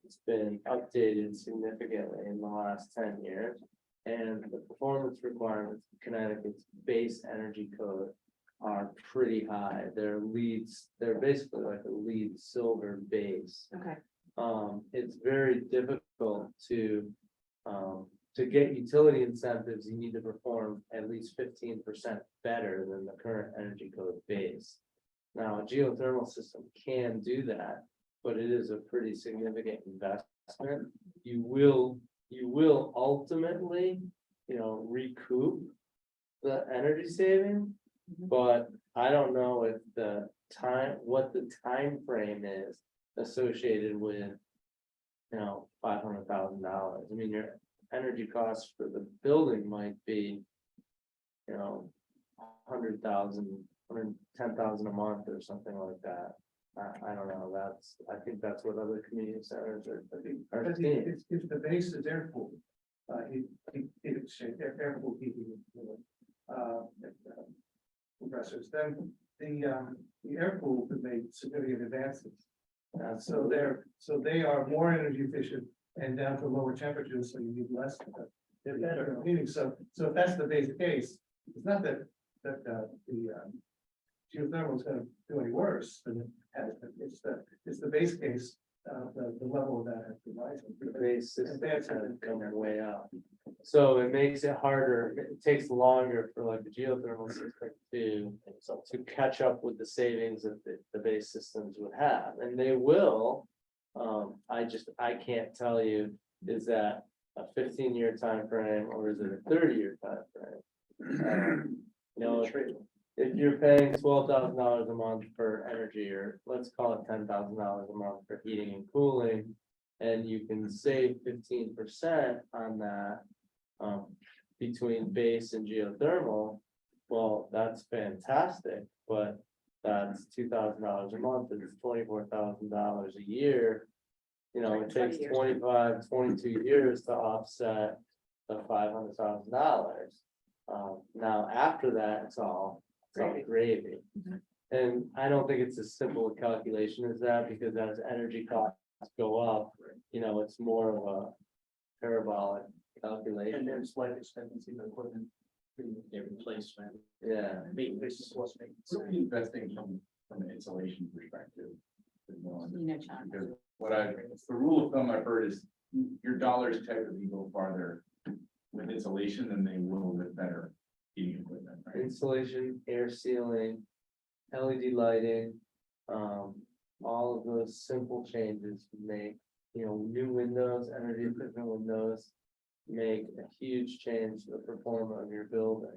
It's been updated significantly in the last 10 years. And the performance requirements of Connecticut's base energy code are pretty high. They're basically like a lead silver base. okay, It's very difficult to get utility incentives, you need to perform at least 15% better than the current energy code base. Now, a geothermal system can do that, but it is a pretty significant investment. You will ultimately, recoup the energy saving. Mhm. But I don't know if what the time frame is associated with, $500,000. I mean, your energy costs for the building might be, 100,000, 110,000 a month or something like that. I don't know, I think that's what other community centers are Because seeing. if the base is air cooled, air cooled heating. Compressors, then the air cool could make significant advances. So they are more energy efficient and down to lower temperatures, so you need less. They're better heating, so if that's the base case, it's not that the geothermal is gonna do any worse than it has, been. It's the base case, the level of that has to rise. The base system Advances kind of in- come way up. So it makes it harder, it takes longer for like the geothermal system to catch up with the savings that the base systems would have, and they will. I can't tell you, is that a 15-year time frame or is it a 30-year time frame? If you're paying $12,000 a month for energy, or let's call it $10,000 a month for heating and cooling. And you can save 15% on that, between base and geothermal, well, that's fantastic, but that's $2,000 a month, it's $24,000 a year. It takes 25, 22 years to offset the $500,000. Now, after that, it's all gravy. Mhm. And I don't think it's as simple a calculation as that, because as energy costs go up, it's more of a parabolic And calculation. there's life expectancy of equipment. Replacement. Yeah, Maintenance is what's making. What are you investing from an insulation perspective? John. Because the rule of thumb I've heard is your dollars typically go farther with insulation than they will with better heating equipment, right? insulation, air sealing, LED lighting, all of those simple changes make, new windows, energy efficient windows. Make a huge change to the performance of your building.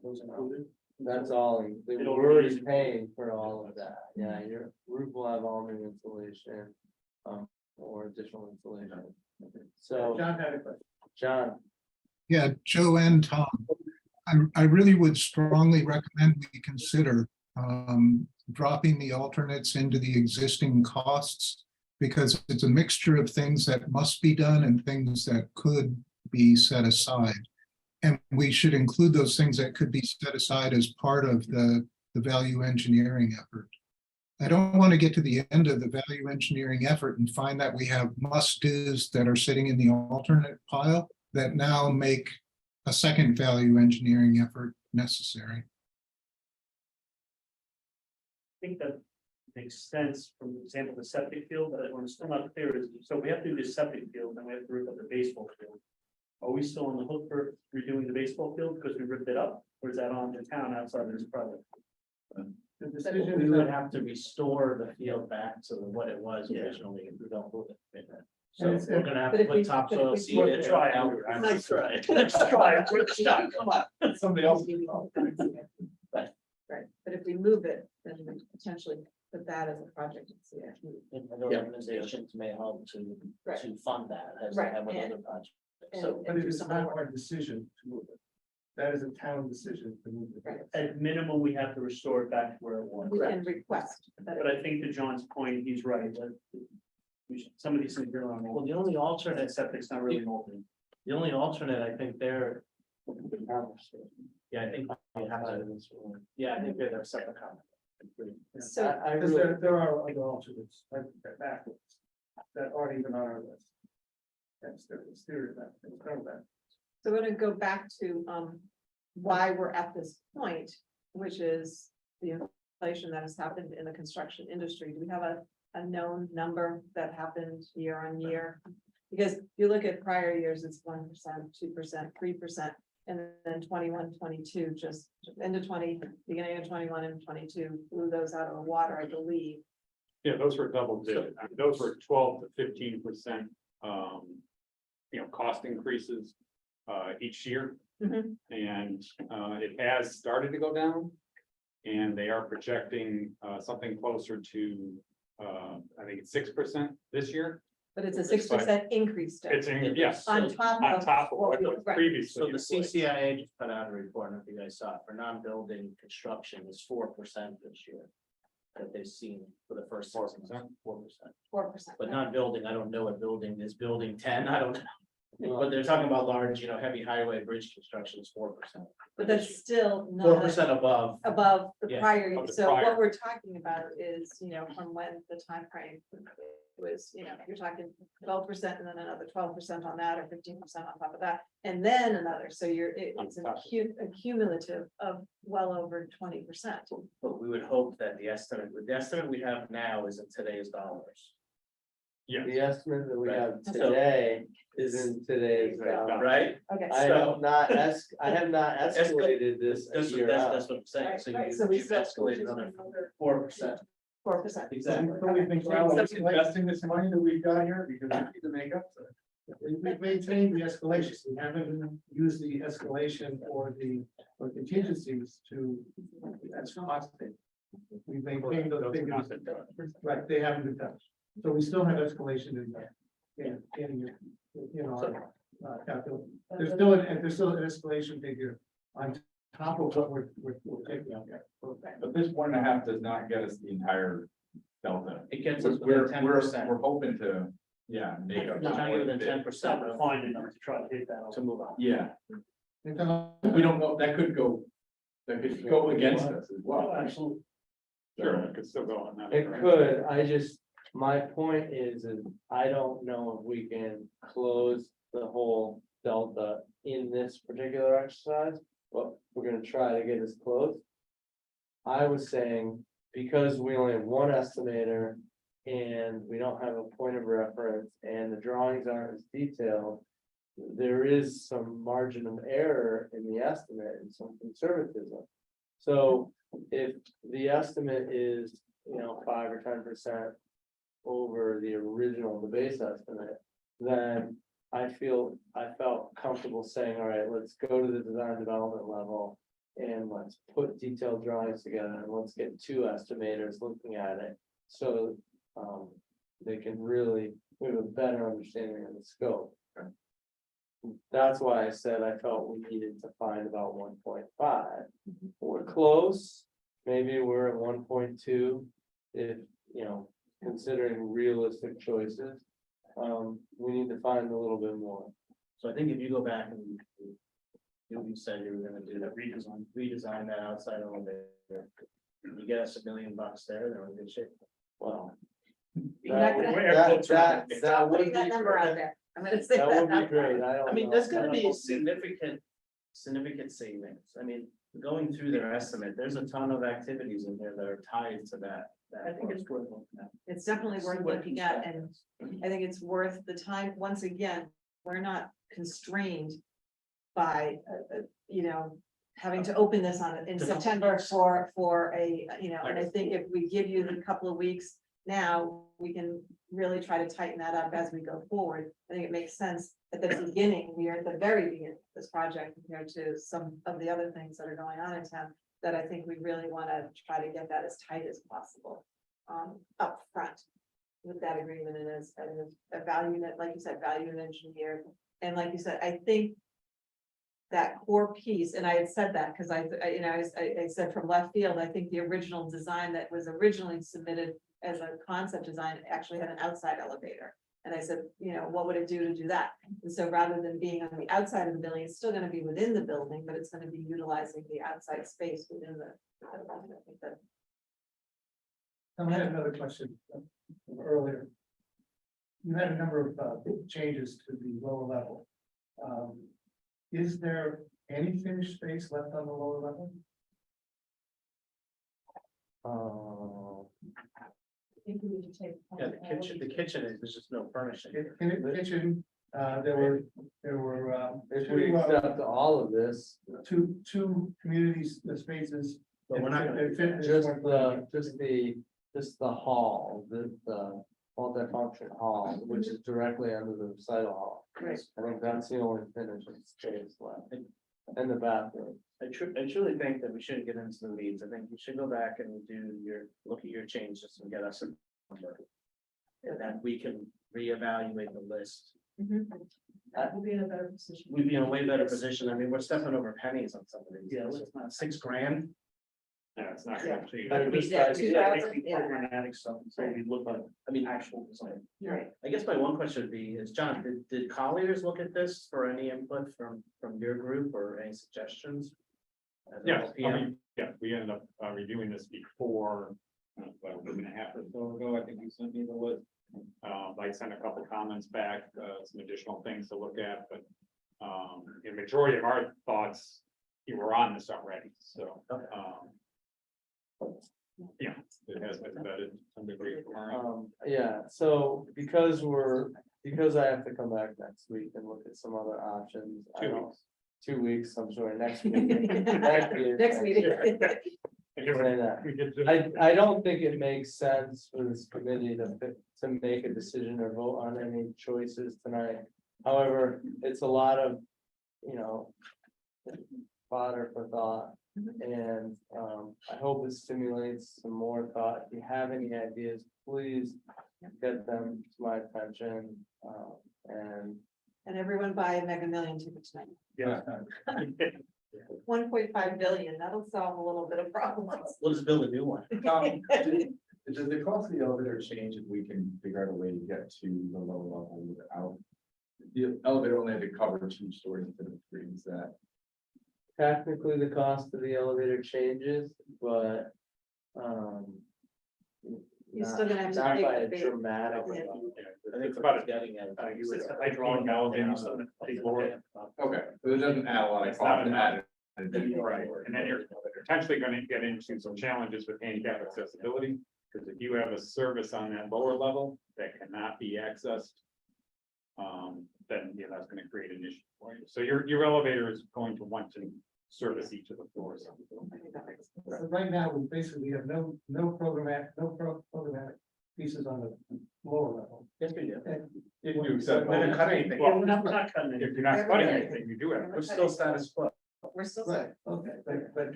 Those included. That's all, we're It already already is. paying for all of that, yeah, your roof will have all new insulation. Or additional insulation. So, John had a question. John, Yeah, Joe and Tom, I really would strongly recommend we consider dropping the alternates into the existing costs, because it's a mixture of things that must be done and things that could be set aside. And we should include those things that could be set aside as part of the value engineering effort. I don't want to get to the end of the value engineering effort and find that we have must-dos that are sitting in the alternate pile that now make a second value engineering effort necessary. I think that makes sense, for example, the septic field, but I'm still not clear is, so we have to do the septic field, and we have to rip up the baseball field. Are we still on the hook for redoing the baseball field because we ripped it up, or is that on the town outside of this project? The decision We is would that, have to restore the field back to what it was Yeah. originally if we don't move it. So And it's- we're gonna have but to if we- put topsoil, but if we- seed Worth it. a try, and Andrew. out. Nice try. Let's try. Worth a shot. Come on. Somebody else. Right, but if we move it, then we potentially put that as a project. in CIP. And other organizations may help to Right. fund that as they Right, have with and- other projects. and- So but and it do is some not more. our decision to move it. That is a town decision to move it. Right. At minimum, we have to restore it back to where it was. We can request. that it- But I think to John's point, he's right, that some of these things are on. Well, the only alternate, Septic's not really molten. the only alternate, I think they're. Yeah, I think we have to, yeah, I think they're separate comment. So, I Because really, there are other alternates, like backwards, that aren't even on our list. That's the theory of that, it's kind of that. so we're gonna go back to, why we're at this point, which is the inflation that has happened in the construction industry. Do we have a known number that happened year on year? Because you look at prior years, it's 1%, 2%, 3%, and then 21, 22, just into 20, beginning of 21 and 22, blew those out of the water, I believe. Yeah, those were double digit. I mean, those were 12 to 15%, cost increases each year. Mhm. And it has started to go down. And they are projecting something closer to, I think it's 6% this year. But it's a 6% increase still. It's, yes, On top on of. top of what we- was right. previously. So the in place. CCIA just put out a report, I don't know if you guys saw it, for non-building construction is 4% this year. That they've seen for the first 6 months, 4%. 4%. But non-building, I don't know what building is, building 10, I don't know. But they're talking about large, heavy highway bridge construction is 4%. But that's still Four not percent above. above the Yeah, prior, of year. the So prior. what we're talking about is, from when the time frame was, you're talking 12% and then another 12% on that, or 15% on top of that, and then another, so it's On top of a cumulative of well over 20%. But we would hope that the estimate we have now is in today's dollars, Yeah. the estimate that we have So- today is in today's. right? Okay. I have not escalated this a That's year that's out. what I'm saying, so Right, you so we you've still. escalated another 4%. 4%. Exactly. So we've been investing this money that we've got here because we need to make up for it. We've maintained the escalation. We haven't used the escalation or contingencies to, that's constant. We've maintained those Those have figures. not been done. Right, they haven't been touched. So we still have escalation in there. Calculation. There's still an escalation figure on top of what we're taking out there. But this 1.5 does not get us the entire delta. It gets us We're, within we're, 10%. we're hoping to, make up. Not even 10% Find enough to try to hit that. to move on. Yeah, And then- we don't know, that could go against us as well. Absolutely. Sure, it could still go on that. It could, my point is I don't know if we can close the whole delta in this particular exercise, but we're gonna try to get as close. I was saying, because we only have one estimator and we don't have a point of reference and the drawings aren't as detailed, there is some margin of error in the estimate and some conservatism. So if the estimate is, 5 or 10% over the original, the base estimate, then I felt comfortable saying, all right, let's go to the design development level. And let's put detailed drawings together and let's get 2 estimators looking at it. So they can really have a better understanding of the scope. That's why I said I felt we needed to find about 1.5. We're close, maybe we're at 1.2, if, considering realistic choices. We need to find a little bit more. So I think if you go back and you said you were gonna do that redesign that outside elevator. You get us $1 million there, then we're in good shape. Well. You're not gonna- That would Putting be that number out great. there. I'm gonna say That that. would be out great. loud. I don't I mean, know. there's gonna be significant savings. I mean, going through their estimate, there's a ton of activities in here that are tied to that. I think it's worth looking at. It's definitely worth looking at, and I think it's worth the time. Once again, we're not constrained by, you know, having to open this in September for a, you know, and I think if we give you the couple of weeks now, we can really try to tighten that up as we go forward. I think it makes sense at the beginning, we are at the very beginning of this project compared to some of the other things that are going on in town, that I think we really want to try to get that as tight as possible, up front with that agreement, and as a value that, like you said, value and engineer. And like you said, I think that core piece, and I had said that because you know, I said from left field, I think the original design that was originally submitted as a concept design actually had an outside elevator. And I said, you know, what would it do to do that? And so rather than being on the outside of the building, it's still gonna be within the building, but it's gonna be utilizing the outside space within the. I think that- I had another question earlier. You had a number of changes to the lower level. Is there any finished space left on the lower level? I think we need to take. Yeah, the kitchen is, there's just no furnishing. In the kitchen, there were If we accept all of this, two communities, spaces. But we're not gonna do that. just the hall, the multi-function hall, which is directly under the recital hall. Right. I think that's the only finished space left. And the bathroom. I truly think that we shouldn't get into the weeds. I think you should go back and look at your changes and get us a number. And then we can reevaluate the list. We'll be in a better position. We'd be in a way better position. I mean, we're stepping over pennies on some of these. Yeah, let's not. $6,000. Yeah, it's not Yeah. gonna change. But we- this yeah, guy's- 2000, yeah. Programmatic stuff, so we look at, actual design. Right. I guess my one question would be is, John, did Colliers look at this for any input from your group or any suggestions? As a Yes, PM? we ended up reviewing this before, about a week and a half or so ago, I think you sent me the list. I sent a couple comments back, some additional things to look at, but the majority of our thoughts, you were on this already, so. Yeah, it has been vetted to some degree from our end. Yeah, so because I have to come back next week and look at some other options. I 2 don't- weeks. 2 weeks, I'm sorry, next week. Next week. Next meeting. Say that. I don't think it makes sense for this committee to make a decision or vote on any choices tonight. However, it's a lot of, you know, fodder for thought. And I hope it stimulates some more thought. If you have any ideas, please get them to my attention. And everyone buy a Mega Million ticket tonight. Yeah. 1.5 billion, that'll solve a little bit of problems. We'll just build a new one. Does the cost of the elevator change if we can figure out a way to get to the lower level without? The elevator only had to cover 2 stories instead of 3, is that? Technically, the cost of the elevator changes, but You're still gonna have to not dig by the a big- dramatic. Yeah. amount. I think It's about it's getting at. You would- Hydraulic elevators, big board. Okay, so it doesn't add a lot of It's not cost to enough. add. Right, and then you're potentially gonna get into some challenges with handicap accessibility, because if you have a service on that lower level that cannot be accessed. Then, yeah, that's gonna create an issue for you. So your elevator is going to want to service each of the floors. I think that makes sense. So right now, we basically have no programmatic pieces on the lower level. Yes, we do. And If you accept. We're not cutting anything. Well, we're not cutting it. If you're not cutting anything, you do have. We're still status quo. We're still. Right, okay, but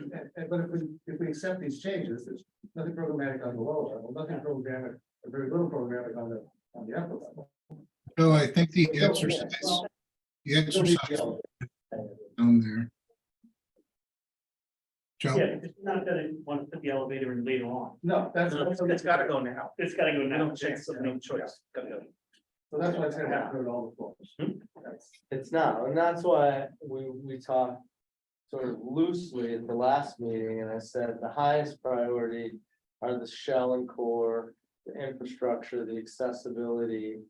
if we accept these changes, there's nothing programmatic on the lower level, nothing programmatic, or very little programmatic on the upper level. So I think the exercise down there. Joe, Yeah, it's not that I want to put the elevator in later on. No, that's. It's gotta go now. It's gotta go now. No chance, no choice. Gotta go. So that's why it's gonna happen at all the floors. That's- It's not, and that's why we talked sort of loosely at the last meeting, and I said the highest priority are the shell and core, the infrastructure, the accessibility.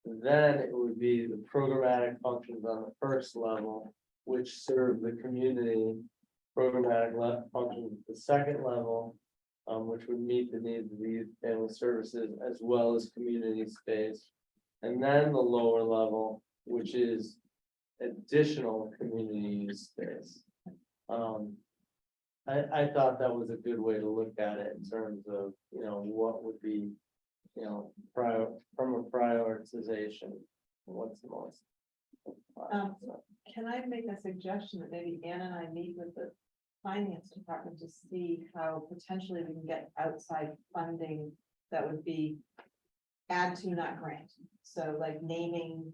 Then it would be the programmatic functions on the first level, which serve the community. Programmatic functions at the second level, which would meet the needs of the youth family services as well as community space. And then the lower level, which is additional community use space. I thought that was a good way to look at it in terms of, what would be, from a prioritization, what's the most. Can I make a suggestion that maybe Ann and I meet with the finance department to see how potentially we can get outside funding that would be add to, not grant? So like naming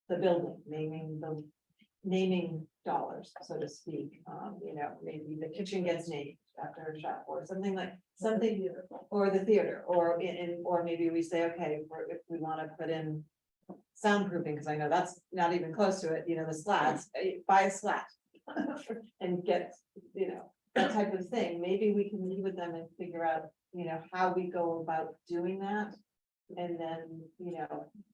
the building, naming dollars, so to speak. Maybe the kitchen gets named after a shop or something like, something, or the theater, or or maybe we say, okay, if we want to put in soundproofing, because I know that's not even close to it, the slats, buy a slat. And get, that type of thing. Maybe we can meet with them and figure out, how we go about doing that. And then,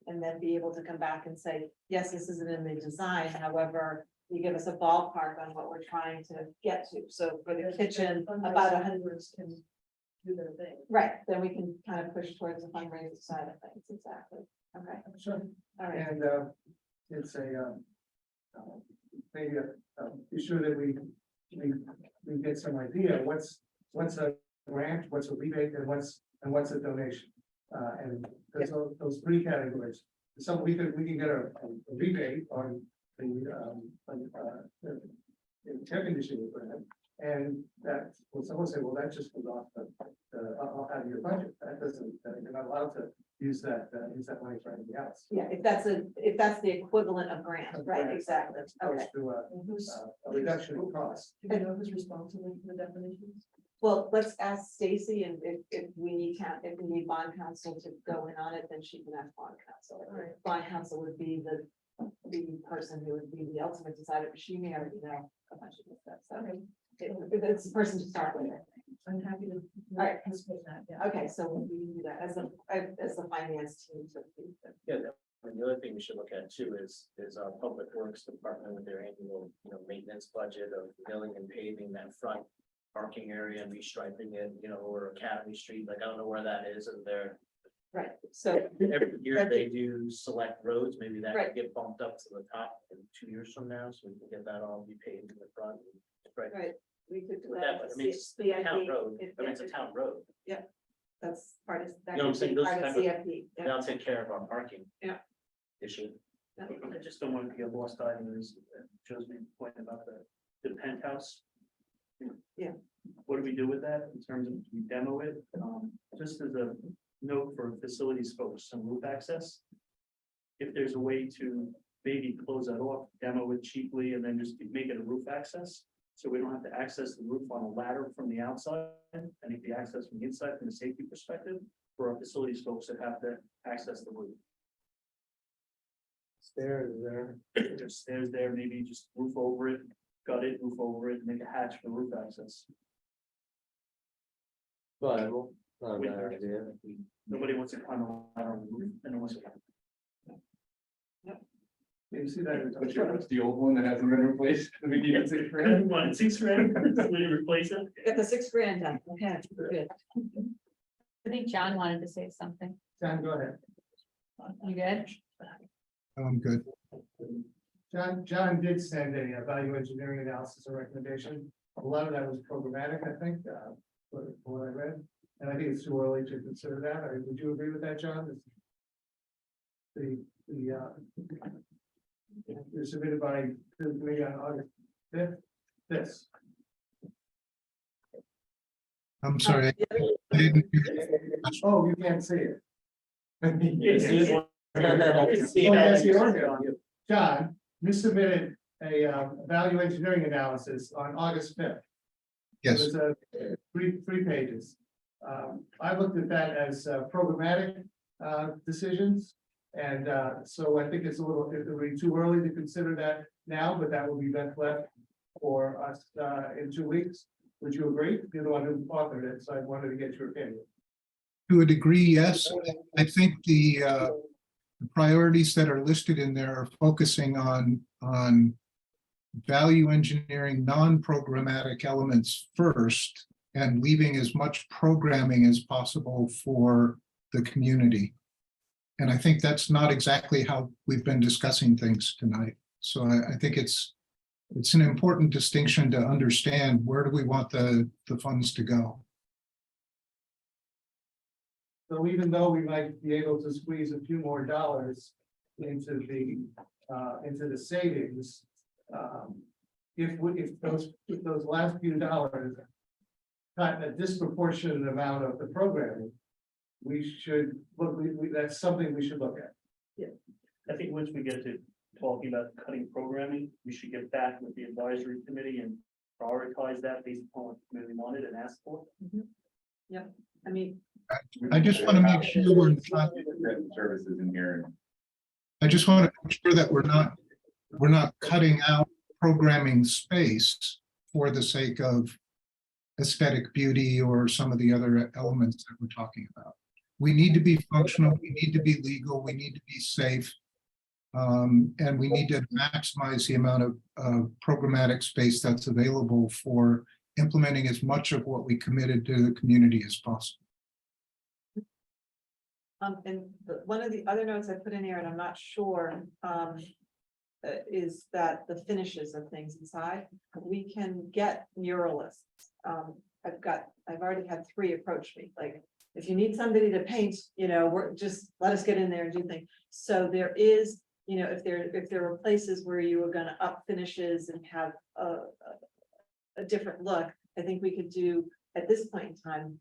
and then be able to come back and say, yes, this isn't in the design, however, you give us a ballpark on what we're trying to get to. So for the kitchen, about 100 can do their thing. right, then we can kind of push towards the fundraising side of things, exactly. Okay, Sure. all right. And it's maybe be sure that we get some idea, what's a grant, what's a rebate, and what's a donation. And there's those three categories. Some we can get a rebate on the air conditioning grant. And that, well, someone say, well, that just goes off out of your budget. That doesn't, you're not allowed to use that money for anything else. Yeah, if that's the equivalent of grant, right, exactly. Okay. Opposed to a reduction in cost. Do you know who's responsible for the definitions? Well, let's ask Stacy, and if we need bond counsel to go in on it, then she can ask bond counsel. Right. Bond counsel would be the person who would be the ultimate decider, but she may already know a bunch of this stuff, so. It's the person to start with. I'm happy to. right. participate in that, yeah. Okay, so we can do that as the finance team. So Yeah, and the other thing we should look at too is our public works department with their annual, maintenance budget of milling and paving that front parking area and restriping it, or Academy Street, like I don't know where that is, and they're right, so every year they do select roads, maybe that Right. could get bumped up to the top in 2 years from now, so we can get that all be paved in the front. Right. right, we could do With that. that, but I mean, it's a town road, I mean, it's a town road, That's part of. that You know what I'm could be saying? Those part of type of- CFP, yeah. that'll take care of our parking. Yeah. Issue. I just don't want to get lost item is Joe's main point about the penthouse. Yeah. What do we do with that in terms of we demo it? Just as a note for facilities folks, some roof access. If there's a way to maybe close that off, demo it cheaply, and then just make it a roof access. So we don't have to access the roof on a ladder from the outside, and it can be accessed from the inside from a safety perspective for our facilities folks that have to access the roof. Stairs there. There's stairs there, maybe just roof over it, gut it, roof over it, make a hatch for roof access. But not a bad idea. Nobody wants to climb a ladder on the roof, and wants to. You see that? But it's the old one that hasn't been replaced. We need it to correct. One, 6 grand, we replace it. Get the $6 grand done, okay, good. I think John wanted to say something. John, go ahead. You good? I'm good. John did send a value engineering analysis or recommendation. A lot of that was programmatic, I think, for what I read. And I think it's too early to consider that. Would you agree with that, John? You're submitted by the committee on August 5th. This. I'm sorry. I didn't hear. Oh, you can't see it. See John, you submitted a value engineering analysis on August 5th. Yes, It was three pages. I looked at that as programmatic decisions. And so I think it's a little, it would be too early to consider that now, but that will be best left for us in 2 weeks. Would you agree? You're the one who authored it, so I wanted to get your opinion. To a degree, yes. I think the priorities that are listed in there are focusing on value engineering, non-programmatic elements first, and leaving as much programming as possible for the community. And I think that's not exactly how we've been discussing things tonight. So I think it's an important distinction to understand where do we want the funds to go. So even though we might be able to squeeze a few more dollars into the savings, if those last few dollars cut a disproportionate amount of the programming, we should look, that's something we should look at. I think once we get to talking about cutting programming, we should get back with the advisory committee and prioritize that based upon what the committee wanted and asked for. I mean, I just want to make sure we're in Services in here. I just want to make sure that we're not cutting out programming space for the sake of aesthetic beauty or some of the other elements that we're talking about. We need to be functional, we need to be legal, we need to be safe. And we need to maximize the amount of programmatic space that's available for implementing as much of what we committed to the community as possible. one of the other notes I put in here, and I'm not sure, is that the finishes of things inside, we can get muralists. I've already had 3 approach me, like, if you need somebody to paint, we're just, let us get in there and do things. So there is, if there were places where you were gonna up finishes and have a different look, I think we could do, at this point in time,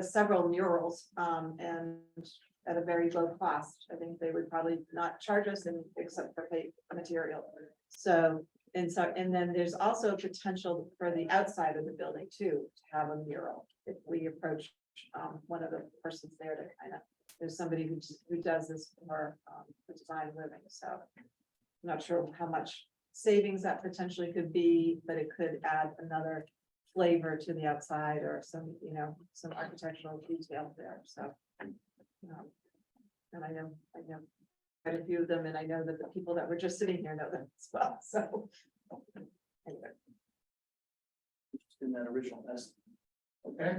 several murals, and at a very low cost. I think they would probably not charge us except for pay material. So, and then there's also potential for the outside of the building too, to have a mural. If we approach one of the persons there to kind of, there's somebody who does this for design living. So I'm not sure how much savings that potentially could be, but it could add another flavor to the outside or some, some architectural detail there. So, and I know quite a few of them, and I know that the people that were just sitting here know them as well. So, anyway. Just in that original estimate. Okay,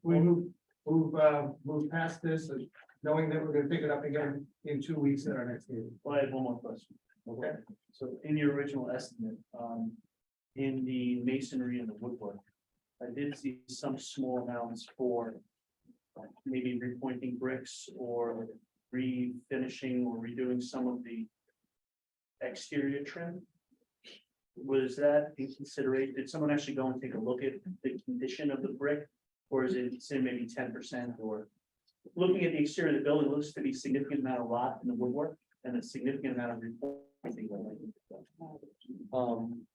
we move past this, and knowing that we're gonna pick it up again in 2 weeks at our next meeting. Well, I have one more question. Okay, So in your original estimate, in the masonry and the woodwork, I did see some small amounts for maybe repointing bricks or refinishing or redoing some of the exterior trim. Was that in consideration? Did someone actually go and take a look at the condition of the brick? Or is it, say, maybe 10%? Or looking at the exterior of the building, looks to be a significant amount of lot in the woodwork and a significant amount of repointing.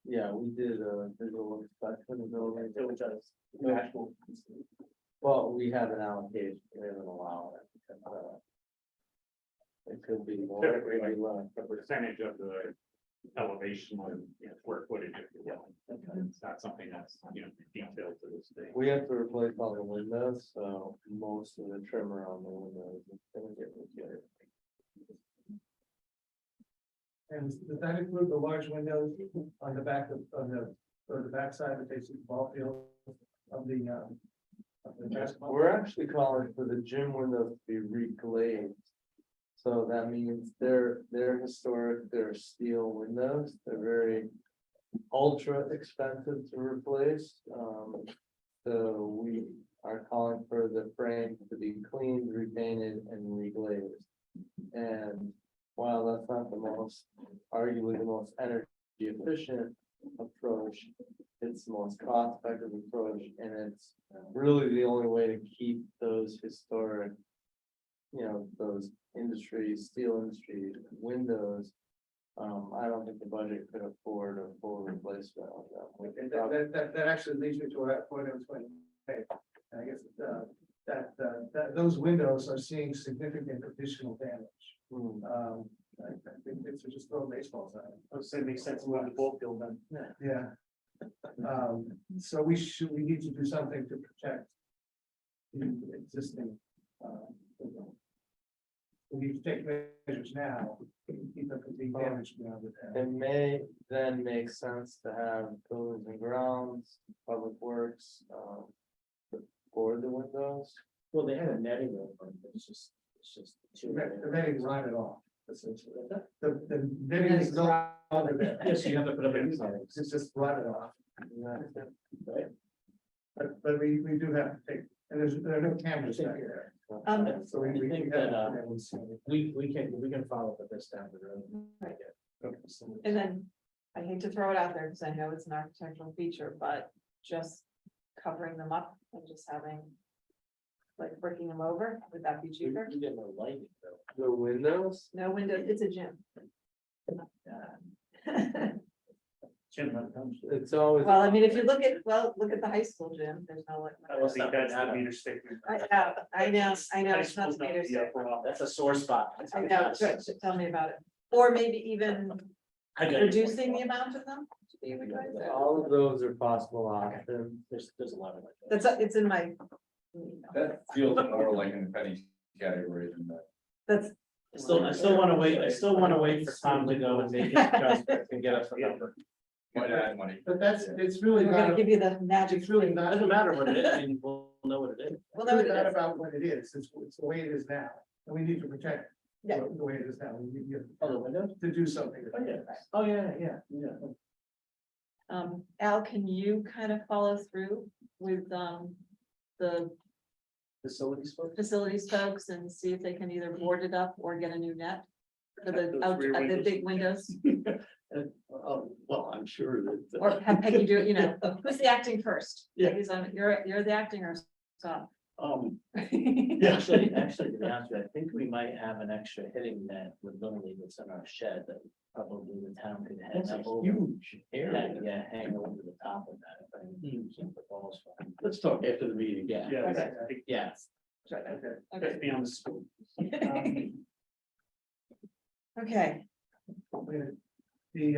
Yeah, we did a visual inspection of the building. So it does, no actual. Well, we have an allocation, we have an allowance. It could be more. Typically, like, a percentage of the elevation of square footage, if you will. It's not something that's, detailed to this day. We have to replace all the windows, so most of the trimmer on the windows is gonna get repaired. and does that include the large windows on the back of the backside that faces the ball field of the basketball? We're actually calling for the gym windows to be reglazed. So that means they're historic, they're steel windows, they're very ultra expensive to replace. So we are calling for the frame to be cleaned, repainted, and reglazed. And while that's not the most, arguably the most energy efficient approach, it's the most cost effective approach, and it's really the only way to keep those historic, those industries, steel industry windows. I don't think the budget could afford a full replacement of them. And that actually leads me to what I was going to say. I guess those windows are seeing significant additional damage. Hmm. I think it's just throw baseballs at it. I'd say it makes sense to move the ball field then. Yeah. So we need to do something to protect the existing. We need to take measures now, to keep them from being damaged beyond repair. It may then make sense to have buildings and grounds, public works, for the windows. Well, they had a netting over, but it's just too. The netting run it off, essentially. The netting is no longer there. Yes, you have to put up a new netting. It's just run it off. Right. But we do have to take, and there are no cameras back there. So I we think have that, to see it. we can follow up with this down the road. Right. And then, I hate to throw it out there, because I know it's an architectural feature, but just covering them up and just having. Like bricking them over, would that be cheaper? You get more lighting though. The windows, No window, it's a gym. Jim, that comes. it's always. Well, I mean, if you look at the high school gym, there's no like. I don't think that's the meter stick. I know, High it's not school's the not meters. the upper off. That's a sore spot. I know, good, tell me about it, or maybe even I got it. reducing the amount of them. to be reduced. All of those are possible options. There's a lot of it. It's in my. That feels more like in the penny category than that. That's, I still wanna wait for Tom to go and make his adjustment and get us a number. Might add money. But it's really we're gonna not, give you the magic. it's really It not. doesn't matter what it is, I mean, we'll know what it is. Well, It's no, really it not is. about what it is, it's the way it is now, and we need to protect Yeah. the way it is now, we need Oh, the windows? to do something. Oh, yeah. Al, can you kind of follow through with, the Facilities folks? facilities folks and see if they can either board it up or get a new net? For the, Those out rear at the windows. big windows, Well, I'm sure that. or have Peggy do it, you know, who's the acting first? Yeah. Peggy's on, you're the acting or stop? Actually, to be honest with you, I think we might have an extra hitting net with Little League that's in our shed that probably the town could hang up over. Huge Yeah, hang over the top of that. If I can keep the balls from- Let's talk after the meeting. Yeah, Yeah, Okay. I think yeah. Okay. Okay, that's beyond the school. okay, The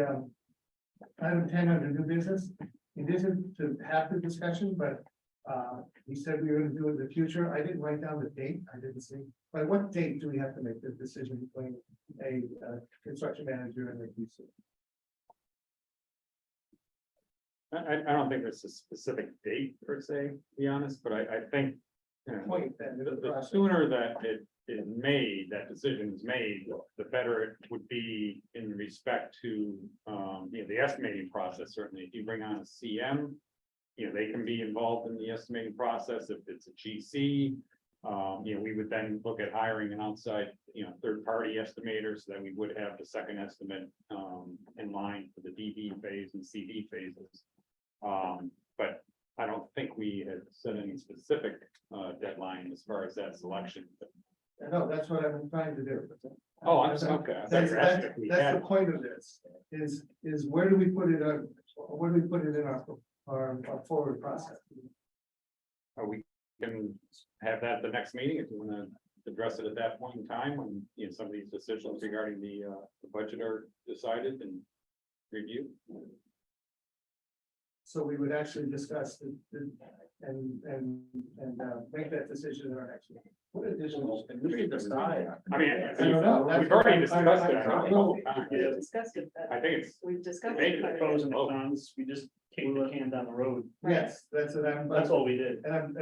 item 10 under new business, it isn't to have the discussion, but we said we were gonna do it in the future. I didn't write down the date, I didn't see. By what date do we have to make the decision between a construction manager and a QC? I don't think there's a specific date per se, to be honest, but I think. you know, Point then, in the The process. sooner that it is made, that decision is made, the better it would be in respect to, the estimating process, certainly, if you bring on a CM. They can be involved in the estimating process, if it's a GC. We would then look at hiring an outside, third-party estimator, so that we would have the second estimate, in line for the DD phase and CD phases. But I don't think we had set any specific deadline as far as that selection. No, that's what I'm trying to do. Oh, I'm sorry, okay. I thought you That's, were asking if we that's had- the point of this, is where do we put it on, where do we put it in our forward process? Or we can have that at the next meeting if you want to address it at that point in time when, some of these decisions regarding the budget are decided and reviewed. So we would actually discuss and make that decision in our next meeting. What additional? We can decide. I mean, I don't know. we've already discussed it. we've discussed it, I think it's, we've discussed Make it. the pros and the cons, we just kick the can down the road. Yes, that's what I'm. That's all we did. And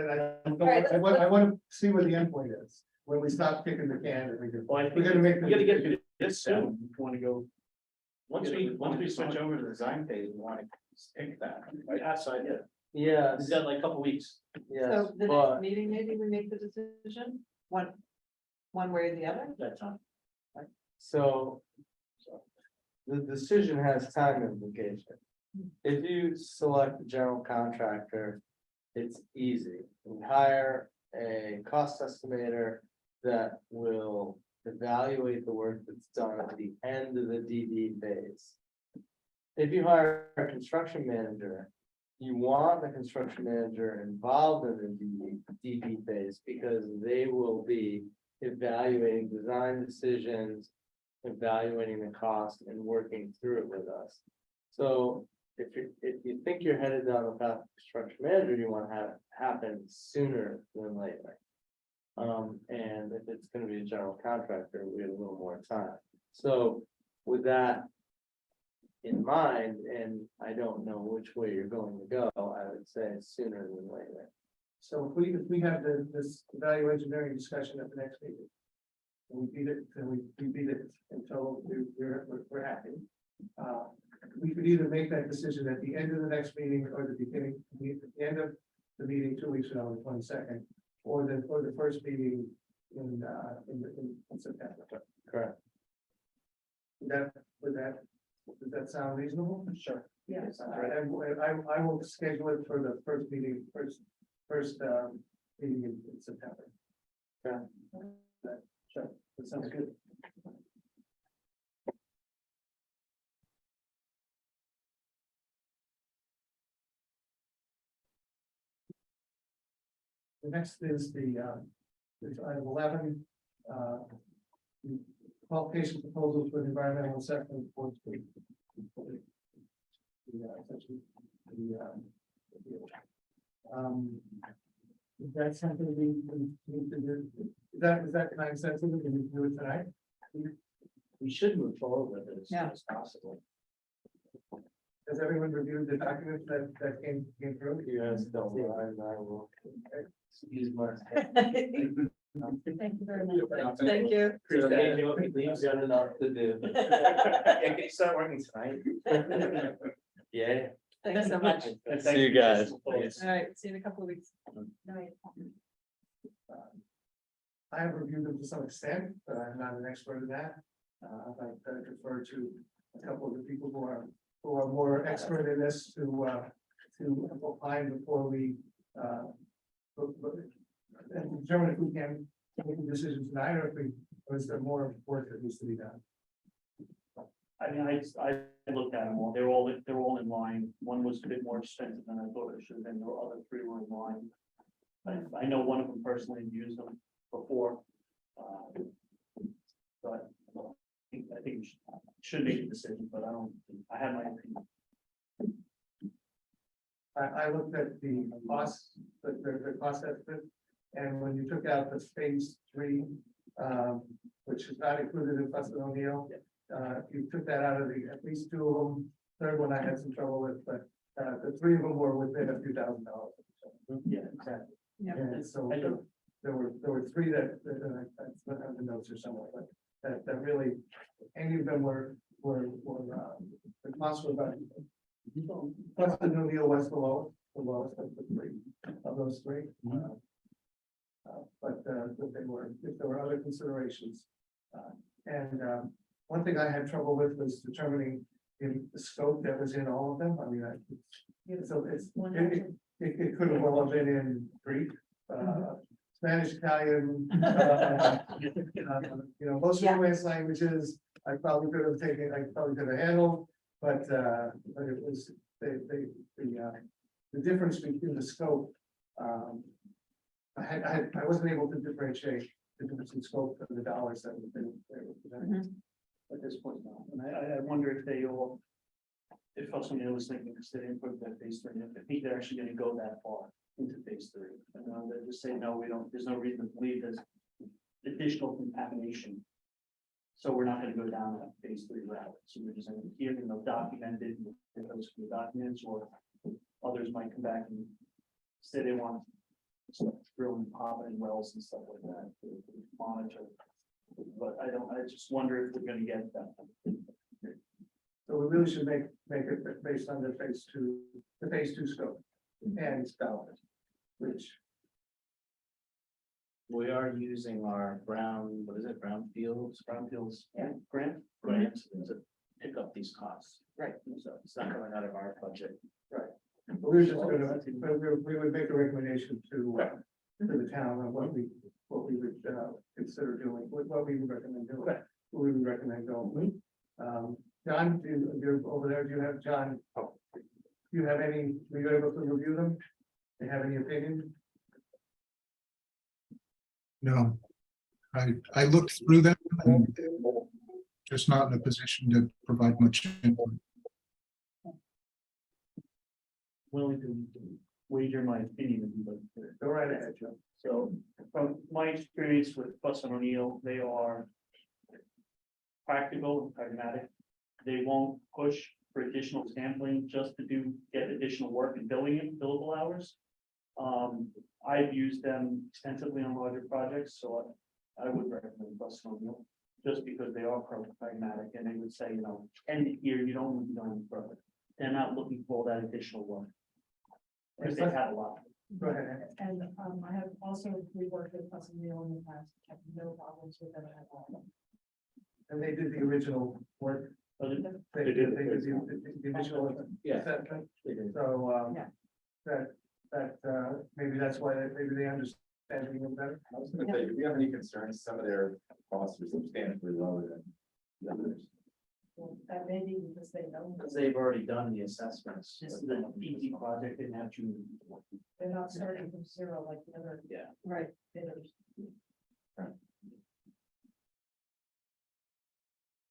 right, I want to see where the endpoint is, when we stop kicking the can and we can. Well, I We're think gonna make. We gotta get through this soon, if you want to go. Once we switch over to the design phase, we wanna pick that, right outside, yeah. Yes, We've got like a couple weeks. yes, So the but next meeting, maybe we make the decision, one way or the other. That time. so. The decision has time implication. If you select the general contractor, it's easy. We hire a cost estimator that will evaluate the work that's done at the end of the DD phase. If you hire a construction manager, you want the construction manager involved in the DP phase because they will be evaluating design decisions, evaluating the cost and working through it with us. So if you think you're headed down the path of construction manager, you want to have it happen sooner than later. And if it's gonna be a general contractor, we have a little more time. So with that in mind, and I don't know which way you're going to go, I would say sooner than later. So if we have this value engineering discussion at the next meeting. And we beat it, and we beat it until we're happy. We could either make that decision at the end of the next meeting or the beginning, at the end of the meeting 2 weeks from now, the 22nd. Or the first meeting in September. Correct. Does that sound reasonable? Sure. Yes. I will schedule it for the first meeting in September. Okay. Sure, that sounds good. The next is is item 11. The qualification proposals for the environmental assessment reports. Is that something we need to do? Is that time sensitive? Can we do it tonight? We should move forward with it as soon Yeah. as possible. Has everyone reviewed the documents that came through? You guys don't mind, I will. Excuse my. Thank you very much. Thank you. We've got enough to do. Yeah, can you start working tonight? Yeah. Thanks so much. See you guys. All right, see you in a couple of weeks. I have reviewed them to some extent, but I'm not an expert in that. I'd like to defer to a couple of the people who are more expert in this to opine before we and determine if we can make a decision tonight or is there more work that needs to be done? I mean, I looked at them all, they're all in line, one was a bit more expensive than I thought it should have been, the other three were in line. I know one of them personally used them before. But I think we should make a decision, but I have my opinion. I looked at the cost, the cost estimate, and when you took out the phase 3, which is not included in Fuss and O'Neill, you took that out of at least 2 of them. Third one I had some trouble with, but the 3 of them were within a few $1,000s. Yeah, exactly. And so there were 3 that I have the notes or somewhere, but that really, any of them were the cost was about. Plus the New Deal was the lowest of the 3 of those 3. But if there were other considerations. And one thing I had trouble with was determining in the scope that was in all of them. I mean, it could have well have been in Greek, Spanish, Italian, most advanced languages. I probably could have handled, but it was the difference between the scope. I wasn't able to differentiate the difference in scope of the dollars that have been presented. At this point now, and I wonder if they all, if somebody was thinking, because they didn't put that phase 3, I think they're actually gonna go that far into phase 3. And they're just saying, no, we don't, there's no reason to believe there's additional contamination. So we're not gonna go down that phase 3 route. So we're just gonna keep them documented, if those few documents, or others might come back and say they want stuff drilling, popping wells and stuff like that to monitor. But I just wonder if we're gonna get that. So we really should make it based on the phase 2 scope and dollars, which We are using our brownfields Grant? grant to pick up these costs. Right. So it's not coming out of our budget. we were just gonna, we would make a recommendation to the town on what we would consider doing, what we would recommend doing, what we would recommend going. John, you're over there, do you have John? you have any, were you able to review them? Do you have any opinion? No. I looked through them and just not in a position to provide much input. Willing to wager my opinion if you'd like to. Go right ahead, Joe. So from my experience with Fuss and O'Neill, they are practical and pragmatic. They won't push for additional sampling just to get additional work and billable hours. I've used them extensively on larger projects, so I would recommend Fuss and O'Neill, just because they are pragmatic and they would say, end it here, you don't need to go any further. They're not looking for all that additional work. Because they have a lot. Go ahead. And I have also reworked with Fuss and O'Neill in the past, have no problems with them at all. And they did the original work. But it- They did the original. Yeah. assessment. They did. So, Yeah. maybe that's why, maybe they understand it even better. I was gonna say, do we have any concerns? Some of their costs are substantially lower than the others. Well, that may be because they know. Because they've already done the assessments. This is an easy project, didn't have to. They're not starting from zero like the other Yeah. Right. bidders.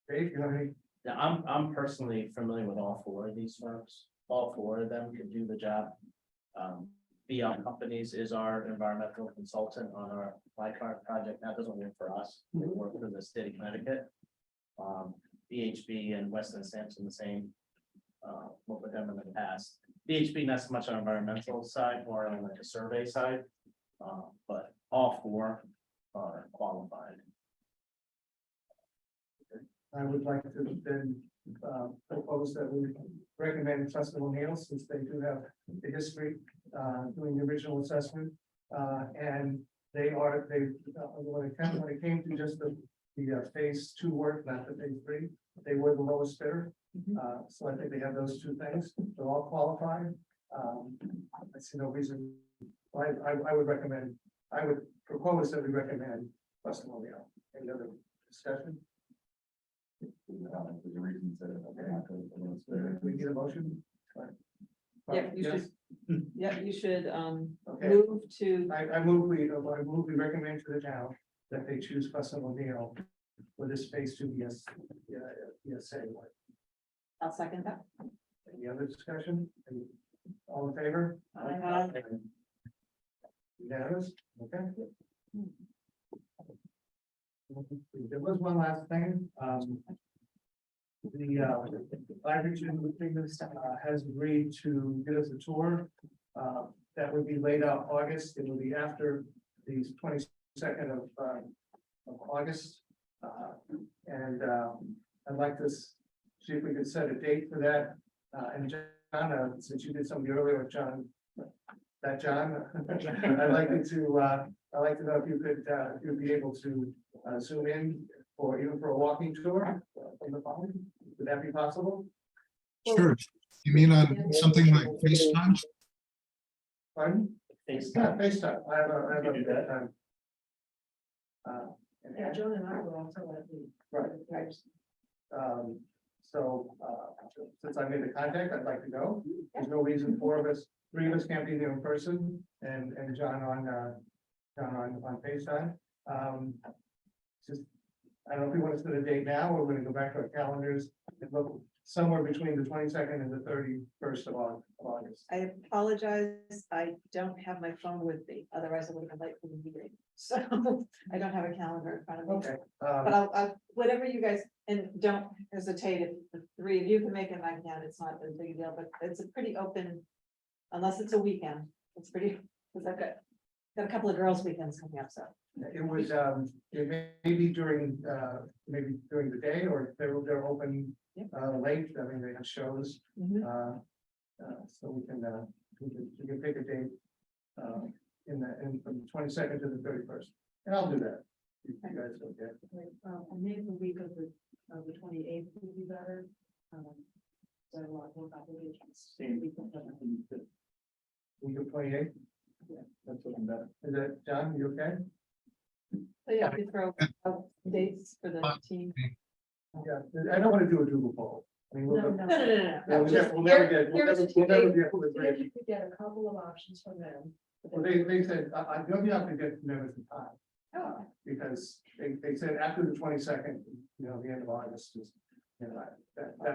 Dave, you have any? Yeah, I'm personally familiar with all four of these firms. All four of them can do the job. BL Companies is our environmental consultant on our current project. That doesn't work for us. They work for the state of Connecticut. BHB and Weston Sampson the same. Worked with them in the past. BHB not so much on environmental side, more on like a survey side. But all four are qualified. I would like to then propose that we recommend Fuss and O'Neill, since they do have the history doing the original assessment. And they, when it came to just the phase 2 work, not the phase 3, they were the lowest bidder. So I think they have those two things. They're all qualified. I see no reason. I would recommend, I would propose that we recommend Fuss and O'Neill. Any other discussion? There's a reason that, okay. We need a motion? Yeah, you Yes? Yeah, you should, Okay. move to, I move we recommend to the town that they choose Fuss and O'Neill for this phase 2 ESA work. I'll second that. Any other discussion? All in favor? Aye. Unanimous? Okay. There was one last thing, the Library has agreed to give us a tour. That would be laid out August, it will be after the 22nd of August. And I'd like to see if we could set a date for that. And John, since you did something earlier with John, John, I'd like you to, I'd like to know if you could, if you'd be able to zoom in or even for a walking tour in the phone. Would that be possible? Sure. You mean on something like FaceTime? Pardon? Thanks. Yeah, FaceTime. I have You a can do that. FaceTime. Yeah, Joan and I were also at the. Right. So, since I made the contact, I'd like to go. There's no reason 3 of us can't be there in person and John on FaceTime. Just, I don't know if we want to set a date now, or we're gonna go back to our calendars and look somewhere between the 22nd and the 31st of August. I apologize, I don't have my phone with me, otherwise I would have been late for the meeting. So I don't have a calendar in front of me. Okay. But I'll, whatever you guys, and don't hesitate, if the 3 of you can make it, I can, it's not a big deal, but it's a pretty open, unless it's a weekend, it's pretty, because I've got a couple of girls' weekends coming up, so. It was, it may be during, maybe during the day, or they're open late. I mean, they have shows. Mhm. So we can pick a date from the 22nd to the 31st, and I'll do that. You guys okay? Maybe the week of the 28th would be better. So a lot more obligations. Same. Week of 28th? Yeah, that's looking better. Is that, John, you okay? So yeah, we throw out dates for the team. Yeah, I don't want to do a Google poll. I mean, we'll- No, No, no, no, no. We'll Just we'll never here- get, we'll here's never, two we'll never dates. be able to agree. If you could get a couple of options from them. Well, they said, you'll be able to get commitments in time, Oh, because they said after the 22nd, the end of August is, that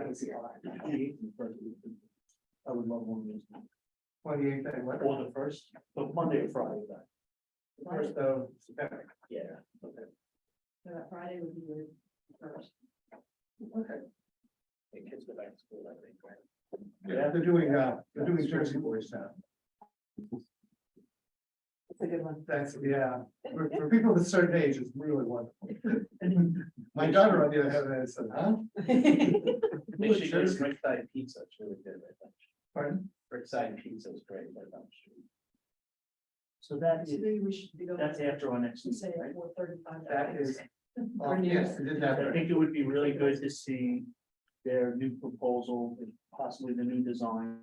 would be all right. I would love one of those, 28th, and what? or the first, but Monday or Friday, that, First of September. yeah. So that Friday would be your first. Okay. The kids go back to school, I think, right? Yeah, they're doing Jersey Boys now. it's a good one. That's, yeah, for people of a certain age, it's really wonderful. My daughter on the other hand said, huh? Make sure you get Brookside pizza, it's really good, I think. Pardon? Brookside pizza is great, right down the street. So that So is, maybe we should be. that's after our next Say meeting, right? 4:35. That is, yes, it did that. I think it would be really good to see their new proposal, and possibly the new design.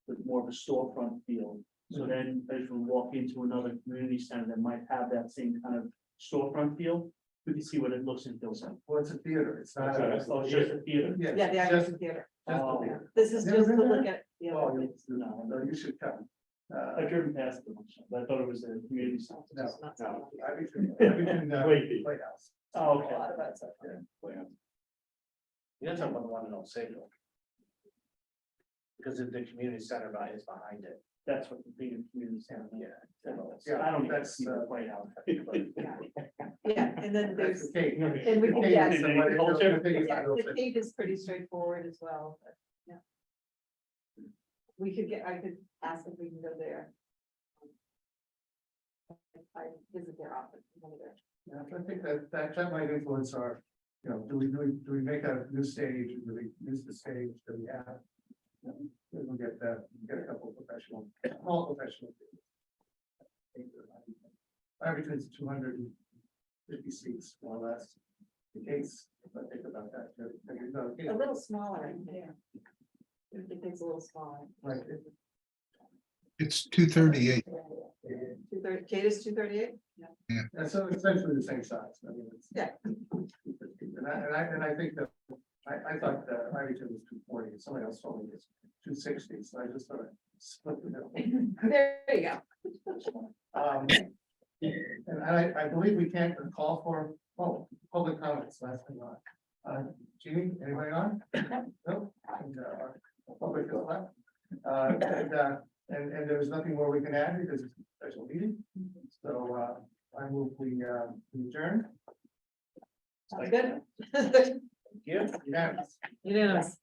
With more of a storefront feel, so then as we walk into another community center that might have that same kind of storefront feel. We can see what it looks and feels like. Well, it's a theater, it's not. Oh, it's just a theater. Yes, Yeah, the just- Irish Theater. just a Oh. theater. This is Never just to been look there? at. the Oh, other you- things. no, you should come. I've driven past it, but I thought it was a community center. No, It's not no, so- Abington, Playhouse. Oh, A okay. lot of that stuff. You're talking about the one in Old Saybrook. Because of the community center is behind it. That's what the big community center. Yeah, I don't even that's, see the playhouse. Yeah, and then That's there's, the cake. and we The can, cake yes, is the one- Culture. the thing yeah, about the it. cake is pretty straightforward as well, but, yeah. We could I could ask if we can go there. I visit their office. one of their- Yeah, I think that might influence our, do we make a new stage, do we use the stage that we have? We'll get a couple of all professional. Abington's 250 seats, more or less. The case, if I think about that, A little smaller, I think. I think it's a little smaller. Right. It's 238. 230, Kate is 238? And so it's essentially the same size. I mean, it's. Yeah. And I think that, I thought that Abington was 240, and somebody else told me it's 260, so I just sort of split the middle. There you go. And I believe we can't call for, public comments last thing on. Jeannie, anybody on? No. And, public is left. And there's nothing more we can add because it's a special meeting. So, I move we adjourn. Sounds good. Yeah. Unanimous. Unanimous.